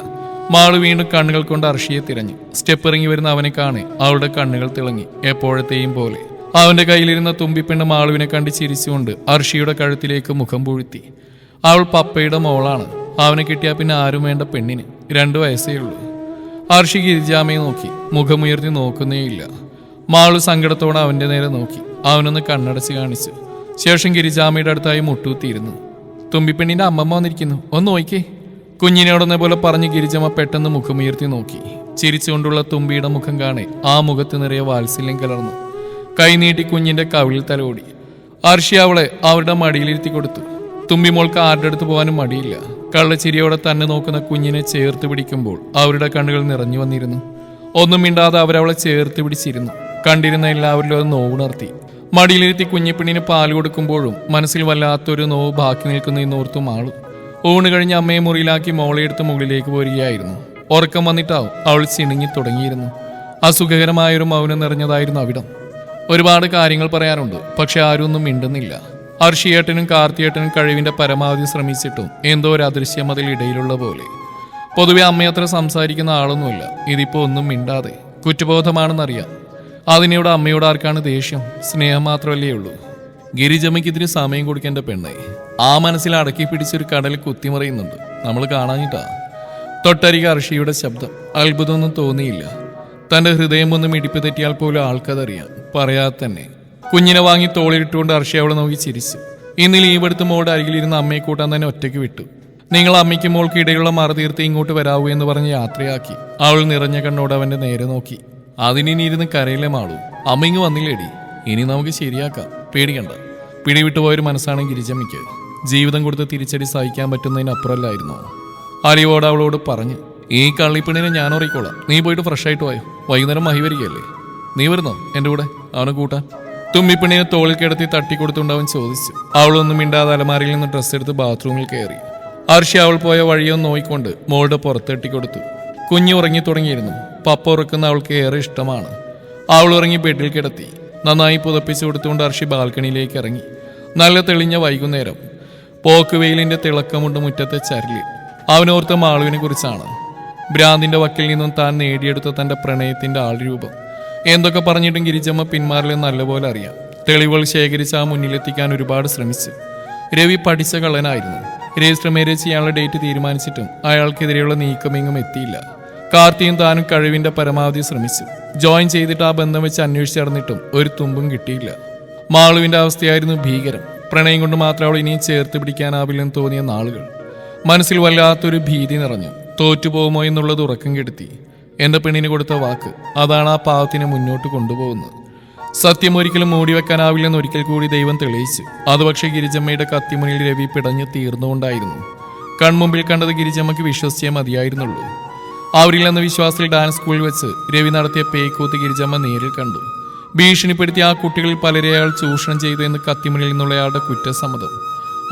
മാള് വീണ്ടും കണ്ണുകൾ കൊണ്ട് അർഷിയെ തിരഞ്ഞു. സ്റ്റെപ്പ് ഇറങ്ങി വരുന്ന അവനെ കാണെ അവളുടെ കണ്ണുകൾ തിളങ്ങി. എപ്പോഴത്തെയും പോലെ അവന്റെ കയ്യിലിരുന്ന തുമ്പിപ്പെണ്ണ് മാളുവിനെ കണ്ട് ചിരിച്ചുകൊണ്ട് അർഷിയുടെ കഴുത്തിലേക്ക് മുഖം പൂഴ്ത്തി. അവൾ പപ്പയുടെ മോളാണ്. അവനെ കിട്ടിയാൽ പിന്നെ ആരും വേണ്ട പെണ്ണിന്. 2 വയസ്സേ ഉള്ളൂ. അർഷി ഗിരിജാമയെ നോക്കി. മുഖമുയർത്തി നോക്കുന്നേയില്ല. മാളു സങ്കടത്തോടെ അവന്റെ നേരെ നോക്കി. അവനൊന്ന് കണ്ണടച്ച് കാണിച്ചു. ശേഷം ഗിരിജാമയുടെ അടുത്തായി മുട്ടൂത്തിയിരുന്നു. തുമ്പിപ്പെണ്ണിന്റെ അമ്മമ്മ വന്നിരിക്കുന്നു, ഒന്ന് നോക്കിക്കേ. കുഞ്ഞിനോടൊന്നെ പോലെ പറഞ്ഞ് ഗിരിജമ്മ പെട്ടെന്ന് മുഖമുയർത്തി നോക്കി. ചിരിച്ചുകൊണ്ടുള്ള തുമ്പിയുടെ മുഖം കാണെ ആ മുഖത്ത് നിറയെ വാത്സല്യം കലർന്നു. കൈനീട്ടി കുഞ്ഞിന്റെ കവിളിൽ തലോടി. അർഷി അവളെ അവരുടെ മടിയിലിരുത്തി കൊടുത്തു. തുമ്പിമോൾക്ക് ആരുടെ അടുത്ത് പോകാനും മടിയില്ല. കള്ളച്ചിരിയോടെ തന്നെ നോക്കുന്ന കുഞ്ഞിനെ ചേർത്ത് പിടിക്കുമ്പോൾ അവരുടെ കണ്ണുകൾ നിറഞ്ഞു വന്നിരുന്നു. ഒന്നും മിണ്ടാതെ അവരവളെ ചേർത്ത് പിടിച്ചിരുന്നു. കണ്ടിരുന്ന എല്ലാവരിലും അത് നോവുണർത്തി. മടിയിലിരുത്തി കുഞ്ഞിപ്പെണ്ണിന് പാൽ കൊടുക്കുമ്പോഴും മനസ്സിൽ വല്ലാത്തൊരു നോവ് ബാക്കി നിൽക്കുന്നതിനോർത്തു മാളു. ഊണ് കഴിഞ്ഞ് അമ്മയെ മുറിയിലാക്കി മോളെ എടുത്ത് മുകളിലേക്ക് പോരുകയായിരുന്നു. ഉറക്കം വന്നിട്ടാവും അവൾ ചിണുങ്ങി തുടങ്ങിയിരുന്നു. അസുഖകരമായൊരു മൗനം നിറഞ്ഞതായിരുന്നു അവിടം. ഒരുപാട് കാര്യങ്ങൾ പറയാറുണ്ട്, പക്ഷെ ആരും ഒന്നും മിണ്ടുന്നില്ല. അർഷിയേട്ടനും കാർത്തിയേട്ടനും കഴിവിന്റെ പരമാവധി ശ്രമിച്ചിട്ടും എന്തോ ഒരു അദൃശ്യം അതിൽ ഇടയിലുള്ള പോലെ. പൊതുവെ അമ്മയത്ര സംസാരിക്കുന്ന ആളൊന്നുമില്ല. ഇതിപ്പോ ഒന്നും മിണ്ടാതെ കുറ്റബോധമാണെന്നറിയാം. അതിനോട് അമ്മയോട് ആർക്കാണ് ദേഷ്യം? സ്നേഹം മാത്രമല്ലേ ഉള്ളൂ. ഗിരിജമ്മയ്ക്ക് ഇതിന് സമയം കൊടുക്കേണ്ട പെണ്ണെ. ആ മനസ്സിൽ അടക്കി പിടിച്ചൊരു കടൽ കുത്തിമറിയുന്നുണ്ട്. നമ്മൾ കാണാഞ്ഞിട്ടാ. തൊട്ടരികെ അർഷിയുടെ ശബ്ദം. അത്ഭുതമൊന്നും തോന്നിയില്ല. തന്റെ ഹൃദയം ഒന്നും ഇടിപ്പ് തെറ്റിയാൽ പോലും ആൾക്കതറിയാം. പറയാതെ തന്നെ കുഞ്ഞിനെ വാങ്ങി തോളിലിട്ടുകൊണ്ട് അർഷി അവളെ നോക്കി ചിരിച്ചു. ഇന്ന് ലീവ് എടുത്ത് മോളുടെ അരികിലിരുന്ന് അമ്മയെ കൂട്ടാൻ തന്നെ ഒറ്റയ്ക്ക് വിട്ടു. നിങ്ങൾ അമ്മയ്ക്ക് മോൾക്ക് ഇടയിലുള്ള മറ തീർത്ത് ഇങ്ങോട്ട് വരാവൂ എന്ന് പറഞ്ഞ് യാത്രയാക്കി. അവൾ നിറഞ്ഞ കണ്ണോട് അവന്റെ നേരെ നോക്കി. അതിനി ഇരുന്ന് കരയിലെ മാളൂ. അമ്മ ഇങ്ങ് വന്നില്ലേടി, ഇനി നമുക്ക് ശരിയാക്കാം, പേടിക്കണ്ട. പിടിവിട്ടുപോയൊരു മനസ്സാണ് ഗിരിജമ്മയ്ക്ക്. ജീവിതം കൊടുത്ത് തിരിച്ചടി സഹിക്കാൻ പറ്റുന്നതിനപ്പുറമല്ലായിരുന്നോ? അലിവോട് അവളോട് പറഞ്ഞു. ഈ കള്ളിപ്പെണ്ണിനെ ഞാൻ ഉറയിക്കോളാം, നീ പോയിട്ട് ഫ്രഷ് ആയിട്ട് പോയോ. വൈകുന്നേരം മഹി വരികയല്ലേ, നീ വരുന്നോ എൻ്റെ കൂടെ അവനെ കൂട്ടാൻ? തുമ്മിപ്പെണ്ണിനെ തോളിൽ കിടത്തി തട്ടിക്കൊടുത്തുകൊണ്ട് അവൻ ചോദിച്ചു. അവളൊന്നും മിണ്ടാതെ അലമാരയിൽ നിന്ന് ഡ്രസ്സ് എടുത്ത് ബാത്റൂമിൽ കയറി. അർഷി അവൾ പോയ വഴിയൊന്ന് നോയിക്കൊണ്ട് മോളുടെ പുറത്തെട്ടിക്കൊടുത്തു. കുഞ്ഞു ഉറങ്ങി തുടങ്ങിയിരുന്നു. പപ്പ ഉറക്കുന്ന അവൾക്ക് ഏറെ ഇഷ്ടമാണ്. അവൾ ഉറങ്ങി ബെഡിൽ കിടത്തി. നന്നായി പുതപ്പിച്ചു കൊടുത്തുകൊണ്ട് അർഷി ബാൽക്കണിയിലേക്ക് ഇറങ്ങി. നല്ല തെളിഞ്ഞ വൈകുന്നേരം. പോക്കുവെയിലിന്റെ തിളക്കമുണ്ട് മുറ്റത്തെ ചരലിൽ. അവനോർത്ത മാളുവിനെ കുറിച്ചാണ്. ഭ്രാന്തിന്റെ വക്കിൽ നിന്നും താൻ നേടിയെടുത്ത തന്റെ പ്രണയത്തിന്റെ ആൾരൂപം. എന്തൊക്കെ പറഞ്ഞിട്ടും ഗിരിജമ്മ പിന്മാറില്ലെന്ന് നല്ലപോലെ അറിയാം. തെളിവുകൾ ശേഖരിച്ച് ആ മുന്നിലെത്തിക്കാൻ ഒരുപാട് ശ്രമിച്ചു. രവി പഠിച്ച കള്ളനായിരുന്നു. രജിസ്റ്റർ മാരേജ് ചെയ്യാനുള്ള ഡേറ്റ് തീരുമാനിച്ചിട്ടും അയാൾക്കെതിരെയുള്ള നീക്കമെങ്ങും എത്തിയില്ല. കാർത്തിയും താനും കഴിവിന്റെ പരമാവധി ശ്രമിച്ചു. ജോയിൻ ചെയ്തിട്ട് ആ ബന്ധം വെച്ച് അന്വേഷിച്ച് നടന്നിട്ടും ഒരു തുമ്പും കിട്ടിയില്ല. മാളുവിന്റെ അവസ്ഥയായിരുന്നു ഭീകരം. പ്രണയം കൊണ്ട് മാത്രം അവൾ ഇനിയും ചേർത്ത് പിടിക്കാനാവില്ലെന്ന് തോന്നിയ നാളുകൾ. മനസ്സിൽ വല്ലാത്തൊരു ഭീതി നിറഞ്ഞു. തോറ്റുപോകുമോ എന്നുള്ളത് ഉറക്കം കെടുത്തി. എന്റെ പെണ്ണിന് കൊടുത്ത വാക്ക്, അതാണ് ആ പാവത്തിനെ മുന്നോട്ട് കൊണ്ടുപോകുന്നത്. സത്യം ഒരിക്കലും മൂടിവെക്കാനാവില്ലെന്ന് ഒരിക്കൽ കൂടി ദൈവം തെളിയിച്ചു. അത് പക്ഷേ ഗിരിജമ്മയുടെ കത്തിമുന്നിൽ രവി പിടഞ്ഞു തീർന്നുകൊണ്ടായിരുന്നു. കൺമുമ്പിൽ കണ്ടത് ഗിരിജമ്മയ്ക്ക് വിശ്വസിച്ചേ മതിയായിരുന്നുള്ളൂ. അവരില്ലെന്ന വിശ്വാസത്തിൽ ഡാൻസ് സ്കൂളിൽ വെച്ച് രവി നടത്തിയ പേക്കൂത്ത് ഗിരിജമ്മ നേരിൽ കണ്ടു. ഭീഷണിപ്പെടുത്തിയ ആ കുട്ടികളിൽ പലരെ അയാൾ ചൂഷണം ചെയ്തു എന്ന് കത്തിമുന്നിൽ നിന്നുള്ളയാളുടെ കുറ്റസമ്മതം.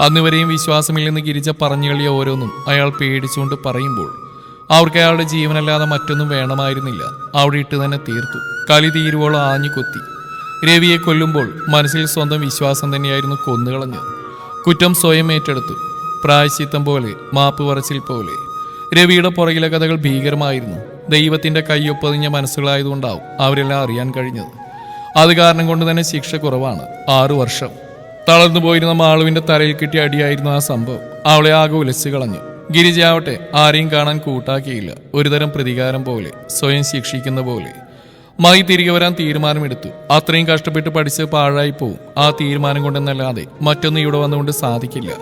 അന്നുവരെയും വിശ്വാസമില്ലെന്ന് ഗിരിജ പറഞ്ഞു കളിയ ഓരോന്നും അയാൾ പേടിച്ചുകൊണ്ട് പറയുമ്പോൾ അവർക്ക് അയാളുടെ ജീവനല്ലാതെ മറ്റൊന്നും വേണമായിരുന്നില്ല. അവിടെ ഇട്ട് തന്നെ തീർത്തു. കലി തീരുവോളം ആഞ്ഞു കൊത്തി. രവിയെ കൊല്ലുമ്പോൾ മനസ്സിൽ സ്വന്തം വിശ്വാസം തന്നെയായിരുന്നു കൊന്നുകളഞ്ഞത്. കുറ്റം സ്വയം ഏറ്റെടുത്തു. പ്രായശ്ചിത്തം പോലെ, മാപ്പ് പറച്ചിൽ പോലെ. രവിയുടെ പുറകിലെ കഥകൾ ഭീകരമായിരുന്നു. ദൈവത്തിന്റെ കയ്യൊപ്പതിഞ്ഞ മനസ്സുകളായതുകൊണ്ടാവും അവരെല്ലാം അറിയാൻ കഴിഞ്ഞത്. അത് കാരണം കൊണ്ട് തന്നെ ശിക്ഷ കുറവാണ്. 6 വർഷം. തളർന്നു പോയിരുന്ന മാളുവിന്റെ തലയിൽ കിട്ടിയ അടിയായിരുന്നു ആ സംഭവം. അവളെ ആകെ ഉലച്ചു കളഞ്ഞു. ഗിരിജയാവട്ടെ ആരെയും കാണാൻ കൂട്ടാക്കിയില്ല. ഒരുതരം പ്രതികാരം പോലെ, സ്വയം ശിക്ഷിക്കുന്ന പോലെ. മൈ തിരികെ വരാൻ തീരുമാനമെടുത്തു. അത്രയും കഷ്ടപ്പെട്ട് പഠിച്ച് പാഴായി പോവും. ആ തീരുമാനം കൊണ്ടെന്നല്ലാതെ മറ്റൊന്നും ഇവിടെ വന്നുകൊണ്ട് സാധിക്കില്ല.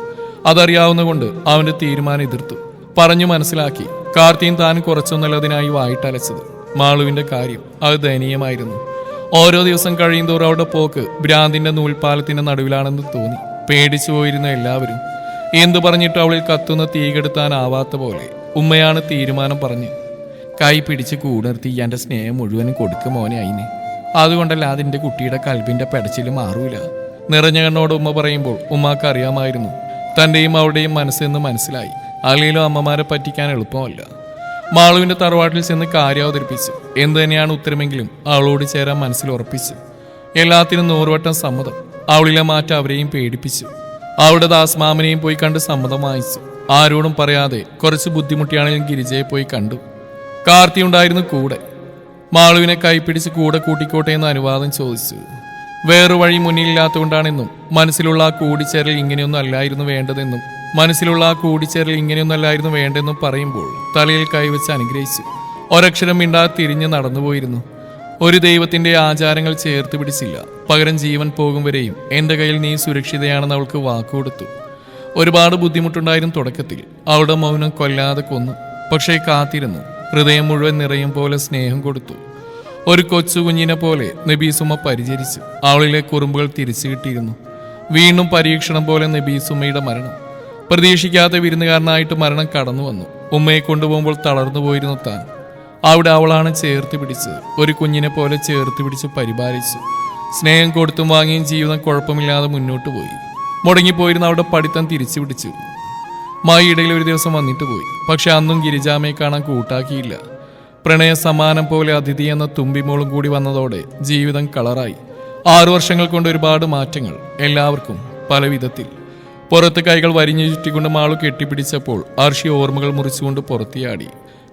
അതറിയാവുന്നതുകൊണ്ട് അവന്റെ തീരുമാനം എതിർത്തു. പറഞ്ഞു മനസ്സിലാക്കി. കാർത്തിയും താൻ കുറച്ചൊന്നല്ലതിനായി വായിട്ടലച്ചത്. മാളുവിന്റെ കാര്യം അത് ദയനീയമായിരുന്നു. ഓരോ ദിവസം കഴിയുന്തോറും അവരുടെ പോക്ക് ഭ്രാന്തിന്റെ നൂൽപ്പാലത്തിന്റെ നടുവിലാണെന്ന് തോന്നി. പേടിച്ചു പോയിരുന്ന എല്ലാവരും. എന്തു പറഞ്ഞിട്ട് അവളിൽ കത്തുന്ന തീ കെടുത്താനാവാത്ത പോലെ ഉമ്മയാണ് തീരുമാനം പറഞ്ഞു. കൈ പിടിച്ച് കൂടർത്തി എന്റെ സ്നേഹം മുഴുവനും കൊടുക്കും മോനെ അയിന്. അതുകൊണ്ടല്ല അതിന്റെ കുട്ടിയുടെ കൽബിന്റെ പെടച്ചിൽ മാറൂല. നിറഞ്ഞ കണ്ണോട് ഉമ്മ പറയുമ്പോൾ ഉമ്മാക്ക് അറിയാമായിരുന്നു തന്റെയും അവളുടെയും മനസ്സെന്ന് മനസ്സിലായി. അല്ലെങ്കിലും അമ്മമാരെ പറ്റിക്കാൻ എളുപ്പമല്ല. മാളുവിന്റെ തറവാട്ടിൽ ചെന്ന് കാര്യം അവതരിപ്പിച്ചു. എന്തു തന്നെയാണ് ഉത്തരമെങ്കിലും അവളോട് ചേരാൻ മനസ്സിൽ ഉറപ്പിച്ചു. എല്ലാത്തിനും 100 വട്ടം സമ്മതം. അവളിലെ മാറ്റം അവരെയും പേടിപ്പിച്ചു. അവളുടെ ദാസ്മാമനെയും പോയി കണ്ട് സമ്മതം വാങ്ങിച്ചു. ആരോടും പറയാതെ കുറച്ച് ബുദ്ധിമുട്ടിയാണെങ്കിലും ഗിരിജയെ പോയി കണ്ടു. കാർത്തി ഉണ്ടായിരുന്നു കൂടെ. മാളുവിനെ കൈപ്പിടിച്ച് കൂടെ കൂട്ടിക്കോട്ടെ എന്ന് അനുവാദം ചോദിച്ചു. വേറൊരു വഴി മുന്നിലില്ലാത്തതുകൊണ്ടാണെന്നും മനസ്സിലുള്ള ആ കൂടിച്ചേരൽ ഇങ്ങനെയൊന്നും അല്ലായിരുന്നു വേണ്ടെന്നും പറയുമ്പോൾ തലയിൽ കൈവച്ച് അനുഗ്രഹിച്ചു. ഒരക്ഷരം മിണ്ടാതെ തിരിഞ്ഞ് നടന്നുപോയിരുന്നു. ഒരു ദൈവത്തിന്റെ ആചാരങ്ങൾ ചേർത്ത് പിടിച്ചില്ല. പകരം ജീവൻ പോകും വരെയും എന്റെ കയ്യിൽ നീ സുരക്ഷിതയാണെന്ന് അവൾക്ക് വാക്കുകൊടുത്തു. ഒരുപാട് ബുദ്ധിമുട്ടുണ്ടായിരുന്നു തുടക്കത്തിൽ. അവളുടെ മൗനം കൊല്ലാതെ കൊന്നു. പക്ഷേ കാത്തിരുന്നു. ഹൃദയം മുഴുവൻ നിറയും പോലെ സ്നേഹം കൊടുത്തു. ഒരു കൊച്ചു കുഞ്ഞിനെ പോലെ നബീസുമ്മ പരിചരിച്ചു. അവളിലെ കുറുമ്പുകൾ തിരിച്ചു കിട്ടിയിരുന്നു. വീണ്ടും പരീക്ഷണം പോലെ നബീസുമ്മയുടെ മരണം. പ്രതീക്ഷിക്കാത്ത വിരുന്നുകാരനായിട്ട് മരണം കടന്നു വന്നു. ഉമ്മയെ കൊണ്ടുപോകുമ്പോൾ തളർന്നു പോയിരുന്നു താൻ. അവിടെ അവളാണ് ചേർത്ത് പിടിച്ചത്. ഒരു കുഞ്ഞിനെ പോലെ ചേർത്ത് പിടിച്ച് പരിപാലിച്ചു. സ്നേഹം കൊടുത്തും വാങ്ങിയും ജീവിതം കുഴപ്പമില്ലാതെ മുന്നോട്ട് പോയി. മുടങ്ങിപ്പോയിരുന്ന അവളുടെ പഠിത്തം തിരിച്ചു പിടിച്ചു. മായി ഇടയിൽ ഒരു ദിവസം വന്നിട്ട് പോയി. പക്ഷെ അന്നും ഗിരിജാമയെ കാണാൻ കൂട്ടാക്കിയില്ല. പ്രണയ സമാനം പോലെ അതിഥി എന്ന തുമ്പിമോളും കൂടി വന്നതോടെ ജീവിതം കളറായി. 6 വർഷങ്ങൾ കൊണ്ട് ഒരുപാട് മാറ്റങ്ങൾ, എല്ലാവർക്കും പല വിധത്തിൽ. പുറത്ത് കൈകൾ വരിഞ്ഞു ചുറ്റിക്കൊണ്ട് മാളു കെട്ടിപ്പിടിച്ചപ്പോൾ അർഷി ഓർമ്മകൾ മുറിച്ചുകൊണ്ട് പുറത്തിയാടി.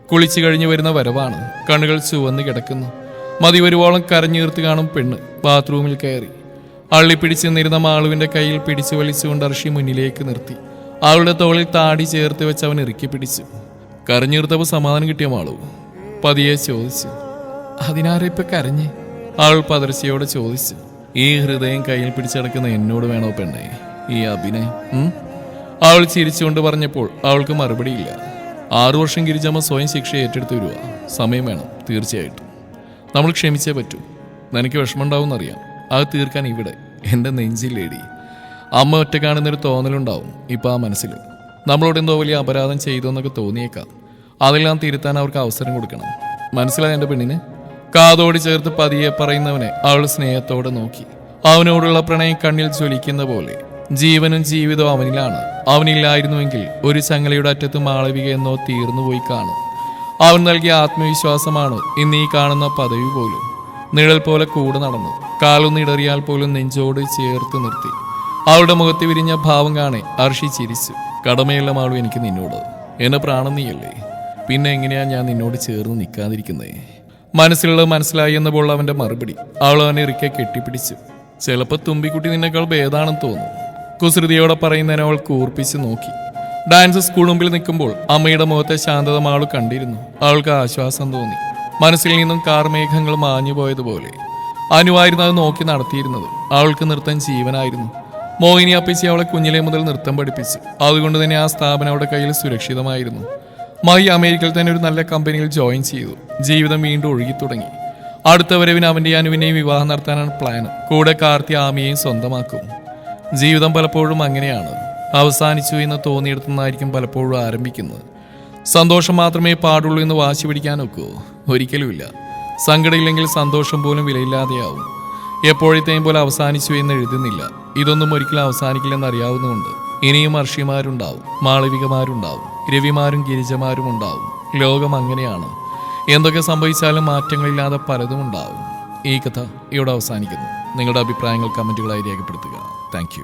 കുളിച്ചു കഴിഞ്ഞു വരുന്ന വരവാണ്. കണ്ണുകൾ ചുവന്ന് കിടക്കുന്നു. മതി വരുവോളം കരഞ്ഞീർത്ത് കാണും പെണ്ണ്. ബാത്റൂമിൽ കയറി അള്ളിപ്പിടിച്ച് നിന്നിരുന്ന മാളുവിന്റെ കയ്യിൽ പിടിച്ചു വലിച്ചുകൊണ്ട് അർഷി മുന്നിലേക്ക് നിർത്തി. അവളുടെ തോളിൽ താടി ചേർത്ത് വെച്ച് അവൻ ഇറുക്കി പിടിച്ചു. കരഞ്ഞീർത്തപ്പോൾ സമാധാനം കിട്ടിയ മാളു പതിയെ ചോദിച്ചു. അതിനാരെ ഇപ്പൊ കരഞ്ഞ്? അവൾ പതർച്ചയോടെ ചോദിച്ചു. ഈ ഹൃദയം കയ്യിൽ പിടിച്ചടക്കുന്ന എന്നോട് വേണോ പെണ്ണേ ഈ അഭിനയം? അവൾ ചിരിച്ചുകൊണ്ട് പറഞ്ഞപ്പോൾ അവൾക്ക് മറുപടിയില്ല. 6 വർഷം ഗിരിജമ്മ സ്വയം ശിക്ഷ ഏറ്റെടുത്ത് വരുക. സമയം വേണം, തീർച്ചയായിട്ടും. നമ്മൾ ക്ഷമിച്ചേ പറ്റൂ. നിനക്ക് വിഷമമുണ്ടാവുമെന്നറിയാം. അത് തീർക്കാൻ ഇവിടെ എൻ്റെ നെഞ്ചില്ലേടി. അമ്മ ഒറ്റ കാണുന്നൊരു തോന്നലുണ്ടാവും ഇപ്പം ആ മനസ്സിൽ. നമ്മളോട് എന്തോ വലിയ അപരാധം ചെയ്തോന്നൊക്കെ തോന്നിയേക്കാം. അതെല്ലാം തിരുത്താൻ അവർക്ക് അവസരം കൊടുക്കണം. മനസ്സിലായ എൻ്റെ പെണ്ണിന്? കാതോടി ചേർത്ത് പതിയെ പറയുന്നവനെ അവൾ സ്നേഹത്തോടെ നോക്കി. അവനോടുള്ള പ്രണയം കണ്ണിൽ ജ്വലിക്കുന്ന പോലെ. ജീവനും ജീവിതവും അവനിലാണ്. അവനില്ലായിരുന്നുവെങ്കിൽ ഒരു ചങ്ങലയുടെ അറ്റത്ത് മാളവിക എന്നോ തീർന്നുപോയി കാണും. അവൻ നൽകിയ ആത്മവിശ്വാസമാണ് ഇന്ന് ഈ കാണുന്ന പദവി പോലും. നിഴൽ പോലെ കൂടെ നടന്നു. കാലൊന്നിടറിയാൽ പോലും നെഞ്ചോട് ചേർത്ത് നിർത്തി. അവളുടെ മുഖത്ത് വിരിഞ്ഞ ഭാവം കാണെ അർഷി ചിരിച്ചു. കടമയുള്ള മാളു എനിക്ക് നിന്നോട്. എന്നെ പ്രാണം നീയല്ലേ, പിന്നെ എങ്ങനെയാ ഞാൻ നിന്നോട് ചേർന്ന് നിൽക്കാതിരിക്കുന്നേ? മനസ്സിലുള്ളത് മനസ്സിലായി എന്നപ്പോൾ അവന്റെ മറുപടി. അവൾ അവനെ ഇറുക്കെ കെട്ടിപ്പിടിച്ചു. ചിലപ്പോൾ തുമ്പിക്കുട്ടി നിന്നേക്കാൾ ഭേദാണെന്ന് തോന്നും. കുസൃതിയോടെ പറയുന്നതിനെ അവൾ കൂർപ്പിച്ച് നോക്കി. ഡാൻസ് സ്കൂൾ മുമ്പിൽ നിൽക്കുമ്പോൾ അമ്മയുടെ മുഖത്തെ ശാന്തത മാളു കണ്ടിരുന്നു. അവൾക്ക് ആശ്വാസം തോന്നി. മനസ്സിൽ നിന്നും കാർമേഘങ്ങൾ മാഞ്ഞു പോയതുപോലെ. അനുവായിരുന്നു അത് നോക്കി നടത്തിയിരുന്നത്. അവൾക്ക് നൃത്തം ജീവനായിരുന്നു. മോഹിനി അപ്പിച്ചി അവളെ കുഞ്ഞിലെ മുതൽ നൃത്തം പഠിപ്പിച്ചു. അതുകൊണ്ട് തന്നെ ആ സ്ഥാപനം അവളുടെ കയ്യിൽ സുരക്ഷിതമായിരുന്നു. മായി അമേരിക്കയിൽ തന്നെ ഒരു നല്ല കമ്പനിയിൽ ജോയിൻ ചെയ്തു. ജീവിതം വീണ്ടും ഒഴുകി തുടങ്ങി. അടുത്ത വരവിന് അവന്റെ അനുവിനെയും വിവാഹം നടത്താനാണ് പ്ലാൻ. കൂടെ കാർത്തി ആമിയെയും സ്വന്തമാക്കും. ജീവിതം പലപ്പോഴും അങ്ങനെയാണ്. അവസാനിച്ചു എന്ന് തോന്നിയെടുത്തുനിന്നായിരിക്കും പലപ്പോഴും ആരംഭിക്കുന്നത്. സന്തോഷം മാത്രമേ പാടുള്ളൂ എന്ന് വാശി പിടിക്കാൻ ഒക്കുമോ? ഒരിക്കലുമില്ല. സങ്കടമില്ലെങ്കിൽ സന്തോഷം പോലും വിലയില്ലാതെയാവും. എപ്പോഴത്തെയും പോലെ അവസാനിച്ചു എന്ന് എഴുതുന്നില്ല. ഇതൊന്നും ഒരിക്കലും അവസാനിക്കില്ലെന്ന് അറിയാവുന്നതുകൊണ്ട് ഇനിയും അർഷിമാരുണ്ടാവും, മാളവികമാരുണ്ടാവും, രവിമാരും ഗിരിജമാരും ഉണ്ടാവും. ലോകം അങ്ങനെയാണ്. എന്തൊക്കെ സംഭവിച്ചാലും മാറ്റങ്ങളില്ലാതെ പലതും ഉണ്ടാവും. ഈ കഥ ഇവിടെ അവസാനിക്കുന്നു. നിങ്ങളുടെ അഭിപ്രായങ്ങൾ കമന്റുകളായി രേഖപ്പെടുത്തുക. താങ്ക്